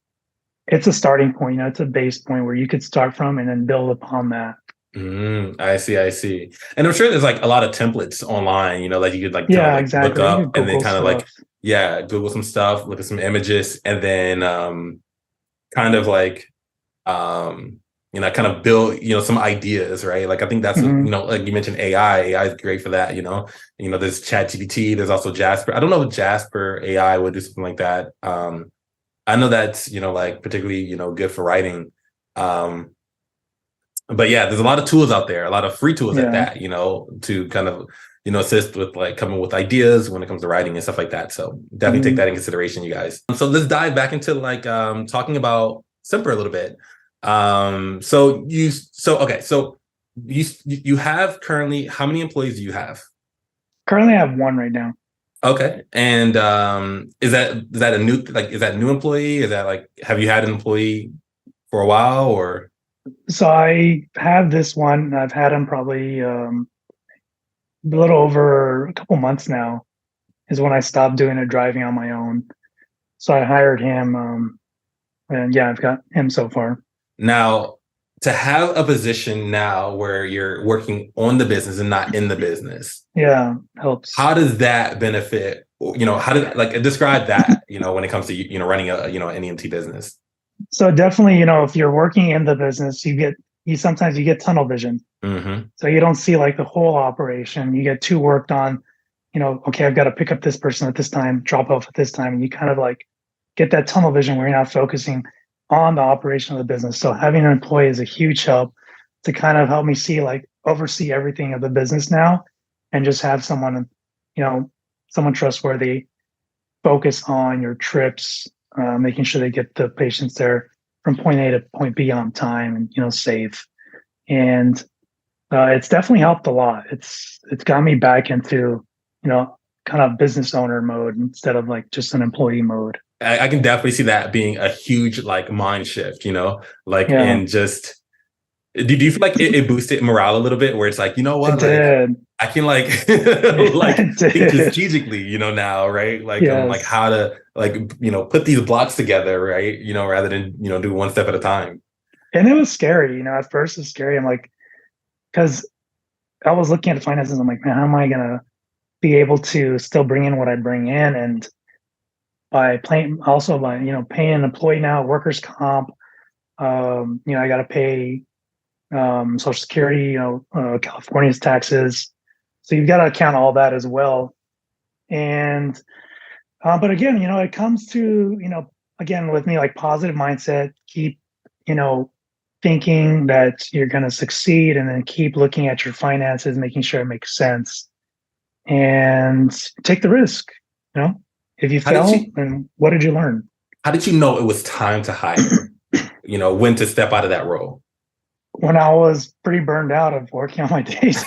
a starting point. It's a base point where you could start from and then build upon that. I see. And I'm sure there's like a lot of templates online, that you could like, exactly. look up and then kind of like, Google some stuff, look at some images, and then kind of like, kind of build, some ideas, right? Like, I think that's, like you mentioned AI is great for that, there's ChatGPT, there's also Jasper. I don't know if Jasper AI would do something like that. I know that's, like particularly, good for writing. But yeah, there's a lot of tools out there, a lot of free tools at that, to kind of, assist with like coming with ideas when it comes to writing and stuff like that. So definitely take that in consideration, you guys. So let's dive back into like talking about Semper a little bit. So you have currently, how many employees do you have? Currently I have one right now. Okay. And is that a new employee? Is that like, have you had an employee for a while, or? So I have this one. I've had him probably a little over a couple months now, is when I stopped doing the driving on my own. So I hired him, and I've got him so far. Now, to have a position now where you're working on the business and not in the business, helps. How does that benefit? How did like describe that? When it comes to running a NEMT business. So definitely, if you're working in the business, sometimes you get tunnel vision. So you don't see like the whole operation. You get too worked on, okay, I've got to pick up this person at this time, drop off at this time. And you kind of like get that tunnel vision where you're not focusing on the operation of the business. So having an employee is a huge help to kind of help me oversee everything of the business now, and just have someone, someone trustworthy, focus on your trips, making sure they get the patients there from point A to point B on time and, safe. And it's definitely helped a lot. It's got me back into, kind of business owner mode instead of like just an employee mode. I can definitely see that being a huge like mind shift, and just, do you feel like it boosted morale a little bit, where it's like, what, I can like think strategically, now, right? Like, like how to like, put these blocks together, right? Rather than, do one step at a time. And it was scary, at first it's scary. I'm like, because I was looking at the finances, I'm like, man, how am I gonna be able to still bring in what I bring in? And by paying an employee now, workers' comp, I got to pay Social Security, California's taxes. So you've got to account all that as well. And, but again, it comes to, again, with me, like positive mindset, keep, thinking that you're going to succeed, and then keep looking at your finances, making sure it makes sense, and take the risk, If you fail, then what did you learn? How did you know it was time to hire? When to step out of that role? When I was pretty burned out of working on my days.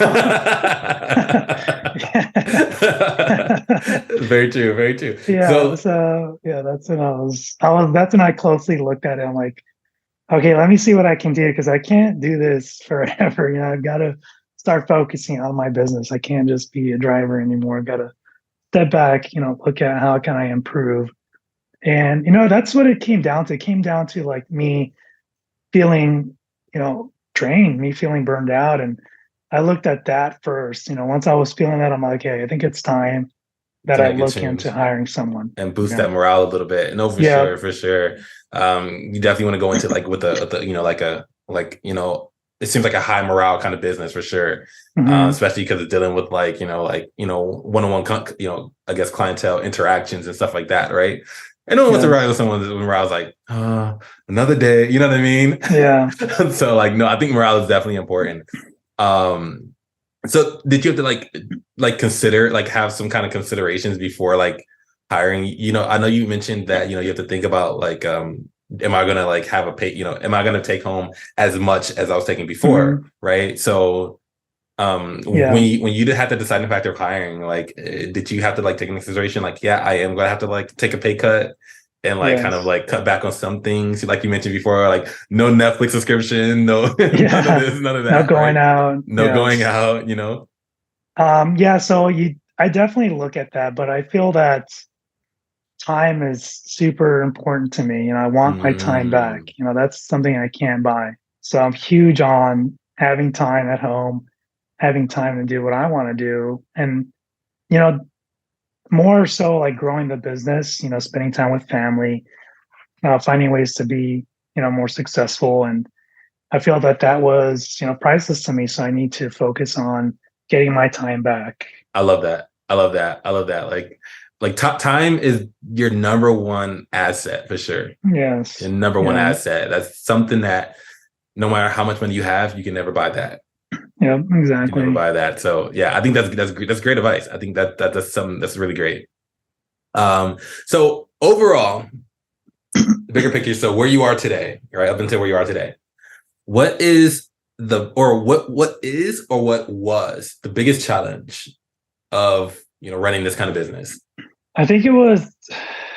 Very true. Very true. Yeah. So yeah, that's when that's when I closely looked at it. I'm like, okay, let me see what I can do because I can't do this forever. I've got to start focusing on my business. I can't just be a driver anymore. I've got to step back, look at how can I improve. And, that's what it came down to. It came down to like me feeling, drained, me feeling burned out. And I looked at that first. Once I was feeling that, I'm like, hey, I think it's time that I look into hiring someone and boost that morale a little bit. No, for sure. You definitely want to go into like with it seems like a high morale kind of business for sure. Especially because it's dealing with one-on-one, I guess clientele interactions and stuff like that, right? And no one wants to ride with someone when morale's like, another day, you know what I mean? Yeah. So like, no, I think morale is definitely important. So did you have to like consider, like have some kind of considerations before like hiring? I know you mentioned that, you have to think about like, am I going to like have a pay, am I going to take home as much as I was taking before? Right. So when you had the deciding factor of hiring, like, did you have to like take into consideration, like, yeah, I am going to have to like take a pay cut and like kind of like cut back on some things, like you mentioned before, like no Netflix subscription, no, none of this, none of that. No going out. No going out, So I definitely look at that, but I feel that time is super important to me. I want my time back. That's something I can't buy. So I'm huge on having time at home, having time to do what I want to do. And, more so like growing the business, spending time with family, finding ways to be, more successful. And I feel that was, priceless to me. So I need to focus on getting my time back. I love that. Like time is your number one asset for sure. Yes. Your number one asset. That's something that no matter how much money you have, you can never buy that. Yeah, exactly. You can never buy that. So yeah, I think that's great advice. I think that's something that's really great. So overall, the bigger picture. So where you are today, right? Up until where you are today, what was the biggest challenge of running this kind of business? I think it was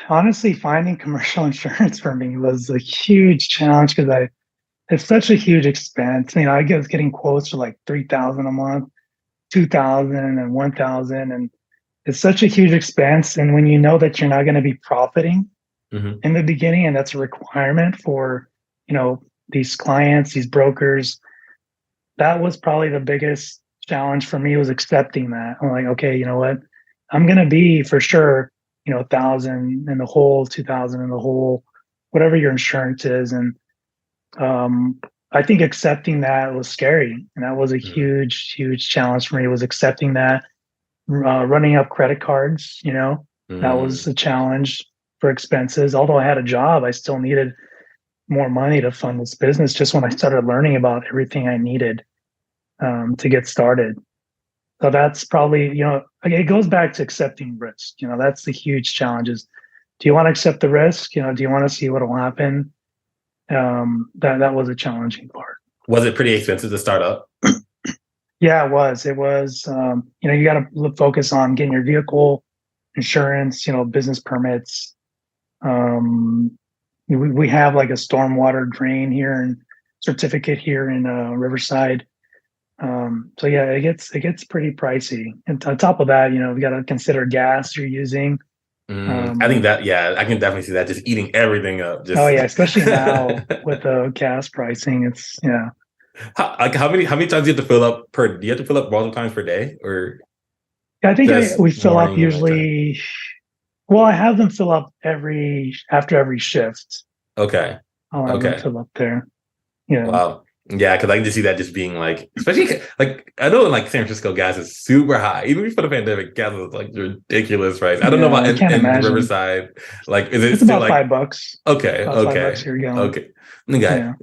honestly finding commercial insurance for me was a huge challenge because it's such a huge expense. I was getting quotes for like $3,000 a month, $2,000 and $1,000, and it's such a huge expense. And when you know that you're not going to be profiting in the beginning, and that's a requirement for these clients, these brokers, that was probably the biggest challenge for me, was accepting that. I'm like, okay, you know what? I'm going to be for sure, 1,000 in the hole, 2,000 in the hole, whatever your insurance is. And I think accepting that was scary. And that was a huge, huge challenge for me, was accepting that, running up credit cards, that was a challenge for expenses. Although I had a job, I still needed more money to fund this business just when I started learning about everything I needed to get started. So that's probably, it goes back to accepting risk. That's the huge challenge is, do you want to accept the risk? Do you want to see what will happen? That was a challenging part. Was it pretty expensive to start up? Yeah, it was. It was, you got to focus on getting your vehicle insurance, business permits. We have like a stormwater drain here and certificate here in Riverside. So yeah, it gets pretty pricey. And on top of that, we got to consider gas you're using. I think that, I can definitely see that just eating everything up. Especially now with the gas pricing, it's How many times do you have to fill up do you have to fill up multiple times per day, or? I think we fill up usually. Well, I have them fill up after every shift. Okay. I'll have them fill up there. Yeah. Wow. Yeah, because I can just see that just being like, especially like I know in like San Francisco, gas is super high. Even before the pandemic, gas was like ridiculous, right? I don't know about in Riverside. Like, is it? It's still about like $5. Okay. $5 here going. Okay. Yeah.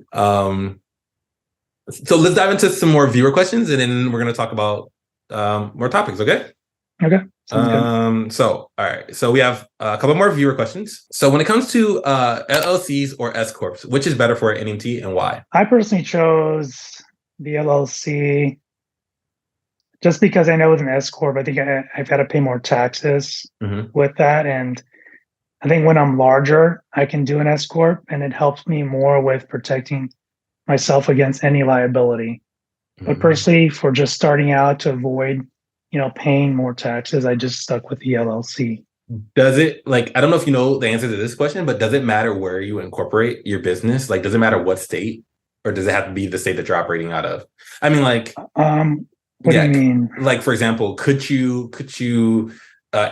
So let's dive into some more viewer questions, and then we're gonna talk about more topics. Okay. Okay. So, all right. So we have a couple more viewer questions. So when it comes to LLCs or S Corps, which is better for an NEMT and why? I personally chose the LLC just because I know with an S corp, I think I've got to pay more taxes with that, and I think when I'm larger, I can do an S corp, and it helps me more with protecting myself against any liability. But personally, for just starting out to avoid, paying more taxes, I just stuck with the LLC. Does it, like, I don't know if you know the answer to this question, but does it matter where you incorporate your business? Like, does it matter what state, or does it have to be the state that you're operating out of? I mean, like, what do you mean? Like, for example, could you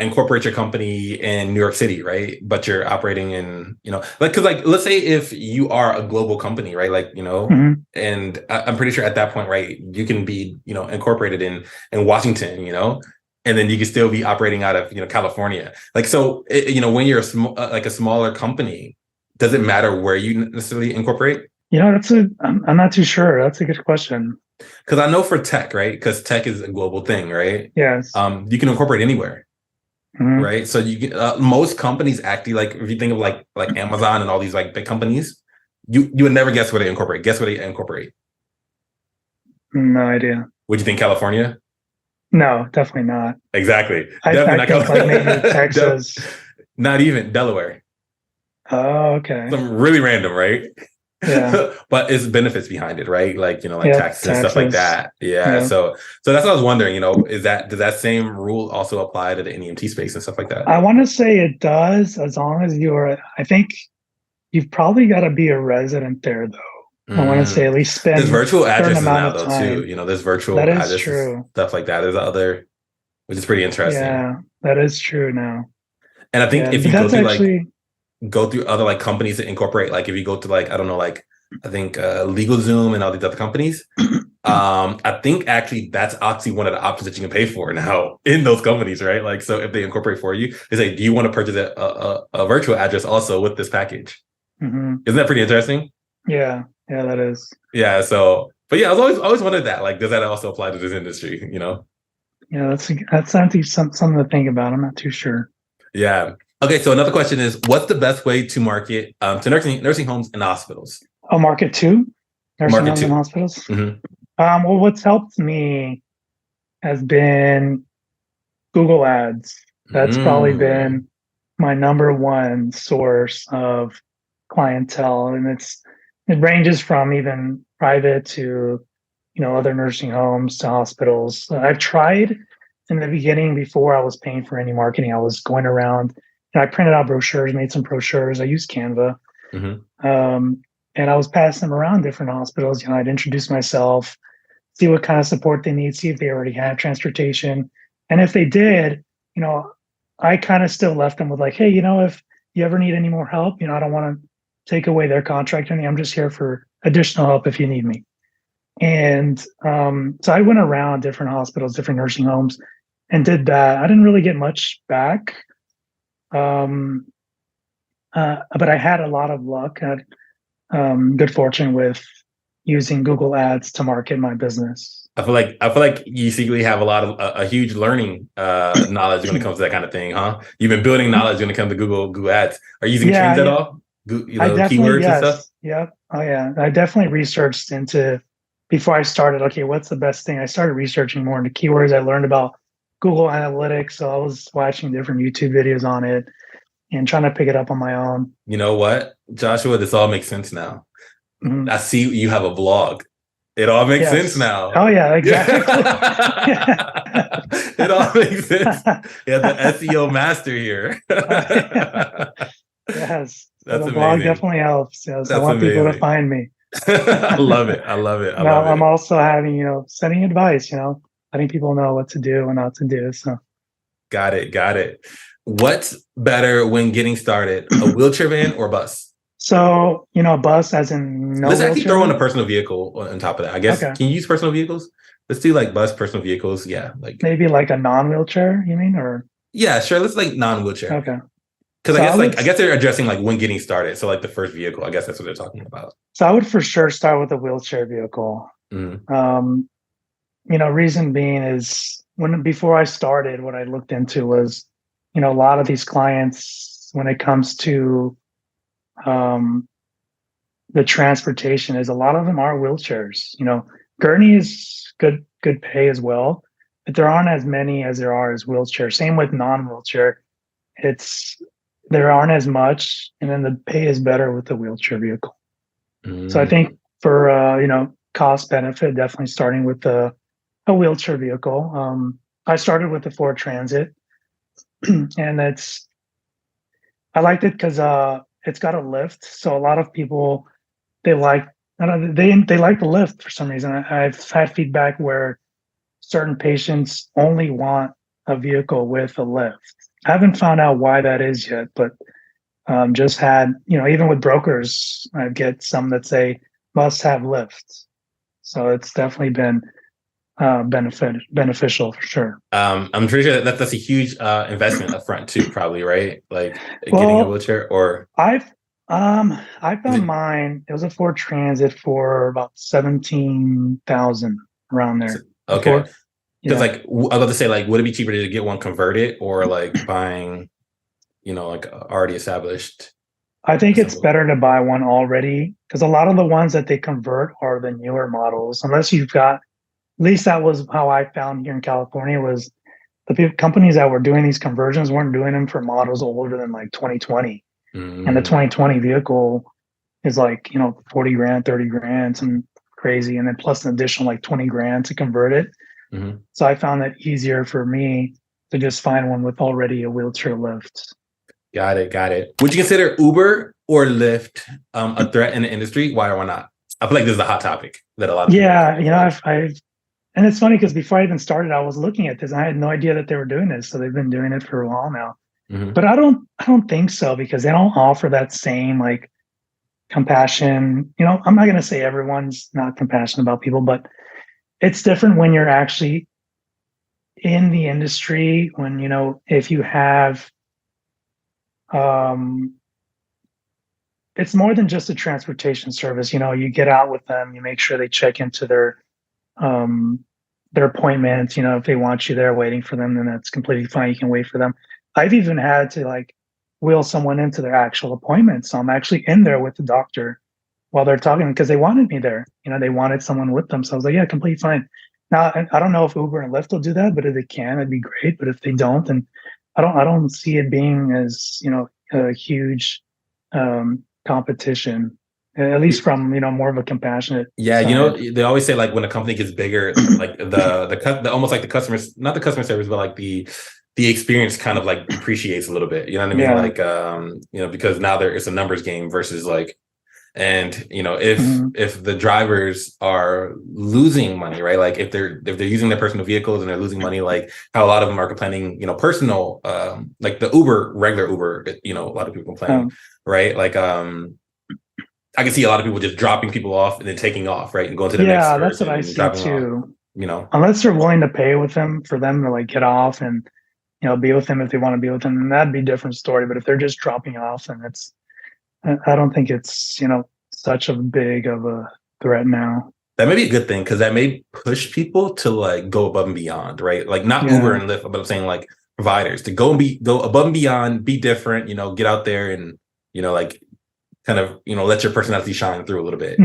incorporate your company in New York City, right? But you're operating in, because let's say if you are a global company, right? Like, and I'm pretty sure at that point, right, you can be, incorporated in Washington, and then you can still be operating out of, California. Like, so, when you're a smaller company, does it matter where you necessarily incorporate? I'm not too sure. That's a good question. Because I know for tech, right? Because tech is a global thing, right? Yes. You can incorporate anywhere, right? So you can, most companies actually, like, if you think of like Amazon and all these like big companies, you would never guess where they incorporate. Guess where they incorporate? No idea. Would you think California? No, definitely not. Exactly. Definitely not California. Like maybe Texas. Not even Delaware. Oh, okay. Something really random, right? Yeah. But it's benefits behind it, right? Like, taxes and stuff like that. Yeah. So that's what I was wondering, does that same rule also apply to the NEMT space and stuff like that? I want to say it does, as long as I think you've probably got to be a resident there, though. I want to say at least spend there's virtual addresses now, though, time. too. There's virtual that is addresses, true. Stuff like that. There's other, which is pretty interesting. Yeah, that is true now. And I think if you go through other like companies that incorporate, like if you go to like, I don't know, like I think LegalZoom and all these other companies, I think actually that's actually one of the options that you can pay for now in those companies, right? Like, so if they incorporate for you, they say, do you want to purchase a virtual address also with this package? Isn't that pretty interesting? Yeah, that is. Yeah, so, but yeah, I was always wondered that, like, does that also apply to this industry, Yeah, that's something to think about. I'm not too sure. Yeah. Okay, so another question is, what's the best way to market to nursing homes and hospitals? Oh, market to nursing homes and hospitals? Well, what's helped me has been Google Ads. That's probably been my number one source of clientele, and it ranges from even private to other nursing homes to hospitals. I've tried in the beginning, before I was paying for any marketing, I was going around and I printed out brochures, made some brochures. I used Canva, and I was passing them around different hospitals. I'd introduce myself, see what kind of support they need, see if they already had transportation, and if they did, I kind of still left them with like, hey, if you ever need any more help, I don't want to take away their contract. I'm just here for additional help if you need me. And so I went around different hospitals, different nursing homes, and did that. I didn't really get much back, but I had a lot of luck. I had good fortune with using Google Ads to market my business. I feel like you secretly have a lot of a huge learning knowledge when it comes to that kind of thing, huh? You've been building knowledge when it comes to Google Ads. Are you using trends at all? Keywords and stuff? Yeah. Oh yeah. I definitely researched into, before I started, okay, what's the best thing? I started researching more into keywords. I learned about Google Analytics. So I was watching different YouTube videos on it and trying to pick it up on my own. You know what, Joshua, this all makes sense now. I see you have a blog. It all makes sense now. Oh yeah, exactly. It all makes sense. Yeah, the SEO master here. Yes. That's the amazing. blog definitely helps. Yes, I want people to find me. I love it. I'm also having, setting advice, letting people know what to do and not to do. So got it. What's better when getting started, a wheelchair van or bus? So, bus as in no Let's actually throw in van? a personal vehicle on top of that. I guess, Can you use personal vehicles? Let's do like bus, personal vehicles. Yeah. Like maybe like a non-wheelchair, you mean? Or yeah, sure. Let's like non-wheelchair. Okay. Because I guess they're addressing like when getting started. So like the first vehicle, I guess that's what they're talking about. So I would for sure start with a wheelchair vehicle. Reason being is before I started, what I looked into was, a lot of these clients, when it comes to the transportation, is a lot of them are wheelchairs. Gurney is good pay as well, there aren't as many as there are as wheelchair. Same with non-wheelchair. There aren't as much, and then the pay is better with the wheelchair vehicle. So I think for cost benefit, definitely starting with a wheelchair vehicle. I started with the Ford Transit, and I liked it because it's got a lift. So a lot of people they like the lift for some reason. I've had feedback where certain patients only want a vehicle with a lift. I haven't found out why that is yet, but just had, even with brokers, I get some that say must have lifts. So it's definitely been beneficial for sure. I'm pretty sure that's a huge investment up front too, probably, right? Like getting a wheelchair, or I found mine. It was a Ford Transit for about 17,000 around there. Okay. Because I was about to say, like, would it be cheaper to get one converted or like buying, like already established? I think it's better to buy one already, because a lot of the ones that they convert are the newer models. Unless you've got, at least that was how I found here in California, was the companies that were doing these conversions weren't doing them for models older than like 2020. And the 2020 vehicle is like, 40 grand, 30 grand, some crazy. And then plus an additional like 20 grand to convert it. So I found that easier for me to just find one with already a wheelchair lift. Got it. Would you consider Uber or Lyft a threat in the industry? Why or why not? I feel like this is a hot topic that a lot of people I've and it's funny because before I even started, I was looking at this and I had no idea that they were doing this. So they've been doing it for a while now. But I don't think so, because they don't offer that same like compassion. I'm not going to say everyone's not compassionate about people, but it's different when you're actually in the industry, when, if you have, it's more than just a transportation service. You get out with them, you make sure they check into their appointments. If they want you there waiting for them, then that's completely fine. You can wait for them. I've even had to like wheel someone into their actual appointment. So I'm actually in there with the doctor while they're talking, because they wanted me there. They wanted someone with them. So I was like, yeah, completely fine. Now, I don't know if Uber and Lyft will do that, but if they can, it'd be great. But if they don't, then I don't see it being as, a huge competition, at least from, more of a compassionate side. They always say like when a company gets bigger, like the almost like the customers, not the customer service, but like the experience kind of like depreciates a little bit. You know what I mean? Like, because now it's a numbers game versus like, and if the drivers are losing money, right? Like if they're using their personal vehicles and they're losing money, like how a lot of them are complaining, personal, like the regular Uber, a lot of people complain, right? Like, I can see a lot of people just dropping people off and then taking off, right? And going to the next person. Yeah, that's what I see too. Unless they're willing to pay with them for them to like get off and, be with them if they want to be with them, then that'd be a different story. But if they're just dropping off, then I don't think it's, such a big of a threat now. That may be a good thing, because that may push people to like go above and beyond, right? Like not Uber and Lyft, but I'm saying like providers to go above and beyond, be different, get out there and, like kind of, let your personality shine through a little bit.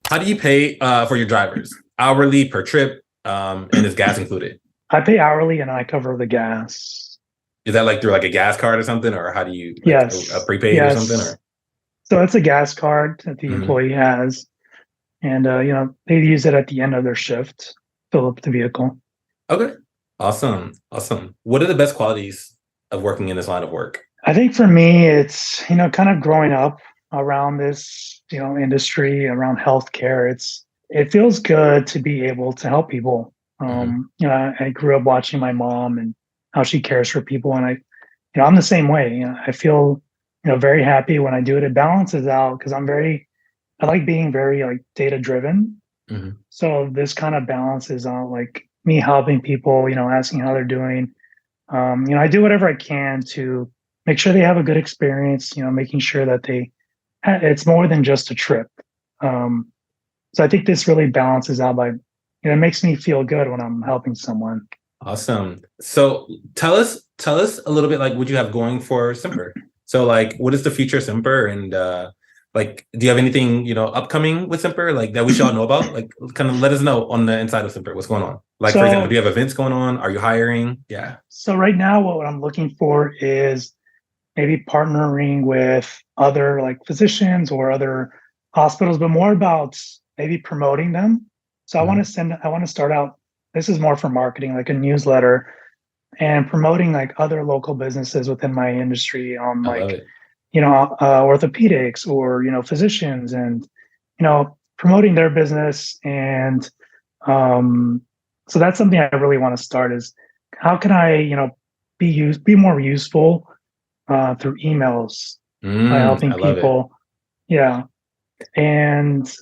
How do you pay for your drivers? Hourly, per trip, and is gas included? I pay hourly and I cover the gas. Is that like through like a gas card or something, or how do you? Like, yes, a prepaid or something, or? So it's a gas card that the employee has, and they use it at the end of their shift, fill up the vehicle. Okay, awesome. What are the best qualities of working in this line of work? I think for me, it's kind of growing up around this industry, around healthcare. It feels good to be able to help people. I grew up watching my mom and how she cares for people, and I'm the same way. I feel very happy when I do it. It balances out because I like being very like data driven. So this kind of balances out like me helping people, asking how they're doing. I do whatever I can to make sure they have a good experience, making sure that it's more than just a trip. So I think this really balances out by, it makes me feel good when I'm helping someone. Awesome. So tell us a little bit like what you have going for Semper. So like, what is the future of Semper, and like, do you have anything, upcoming with Semper, like that we should all know about? Like, kind of let us know on the inside of Semper, what's going on. Like, for example, do you have events going on? Are you hiring? Yeah. So right now, what I'm looking for is maybe partnering with other like physicians or other hospitals, but more about maybe promoting them. So I want to start out, this is more for marketing, like a newsletter, and promoting like other local businesses within my industry on like, orthopedics or, physicians, and, promoting their business. And so that's something I really want to start is how can I, be more useful through emails by helping people. Yeah. And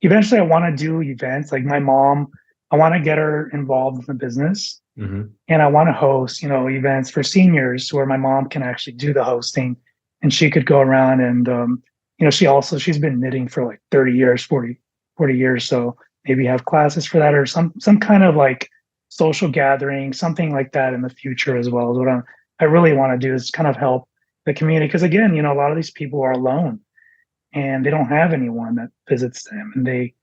eventually I want to do events like my mom. I want to get her involved in the business, and I want to host, events for seniors where my mom can actually do the hosting, and she could go around and, she's been knitting for like 30 years, 40 years. So maybe have classes for that or some kind of like social gathering, something like that in the future as well. Is what I really want to do is kind of help the community. Because again, a lot of these people are alone and they don't have anyone that visits them. And they,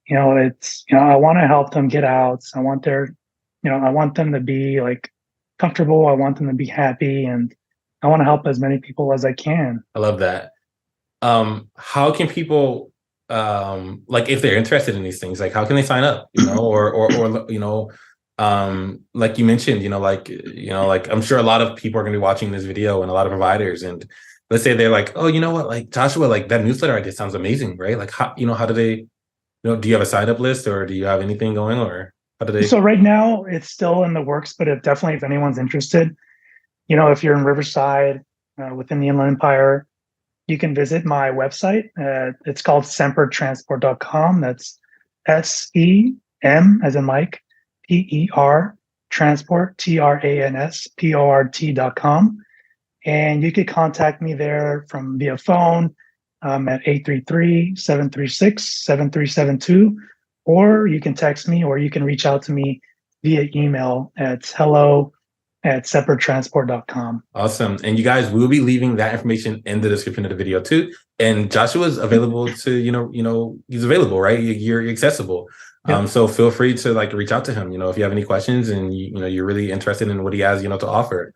I want to help them get out. I want I want them to be like comfortable. I want them to be happy. And I want to help as many people as I can. I love that. How can people, like if they're interested in these things, like how can they sign up, or like you mentioned, like I'm sure a lot of people are going to be watching this video and a lot of providers, and let's say they're like, oh, you know what, like Joshua, like that newsletter idea sounds amazing, right? Like how do they, do you have a sign up list or do you have anything going, or how do they? So right now it's still in the works, but if anyone's interested, if you're in Riverside, within the Inland Empire, you can visit my website. It's called sempertransport.com. That's SEM as in Mike, PER, transport, TRANSPORT.com. And you could contact me there via phone at 833-736-7372, or you can text me, or you can reach out to me via email at hello@sempertransport.com. Awesome. And you guys, will be leaving that information in the description of the video too. And Joshua's available to, he's available, right? You're accessible. Yep. So feel free to like reach out to him, if you have any questions and you're really interested in what he has, to offer.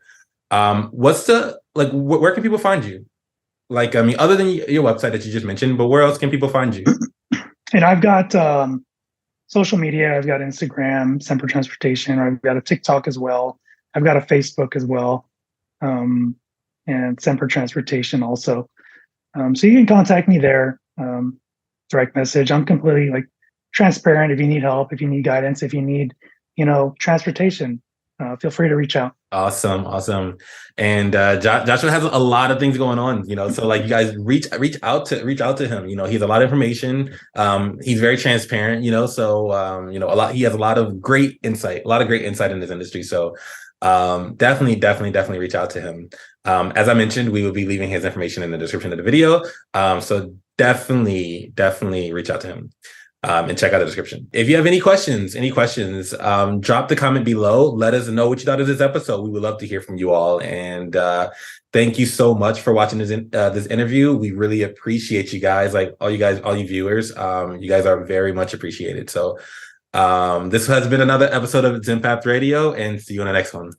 What's where can people find you? Like, I mean, other than your website that you just mentioned, but where else can people find you? And I've got social media. I've got Instagram, Semper Transportation, or I've got a TikTok as well. I've got a Facebook as well, and Semper Transportation also. So you can contact me there, direct message. I'm completely like transparent. If you need help, if you need guidance, if you need, transportation, feel free to reach out. Awesome. And Joshua has a lot of things going on, so like you guys reach out to him. He has a lot of information. He's very transparent, so he has a lot of great insight in this industry. So definitely reach out to him. As I mentioned, we will be leaving his information in the description of the video. So definitely reach out to him. And check out the description. If you have any questions, drop the comment below. Let us know what you thought of this episode. We would love to hear from you all. And thank you so much for watching this interview. We really appreciate you guys, like all you viewers. You guys are very much appreciated. So this has been another episode of Zenpath Radio, and see you on the next one.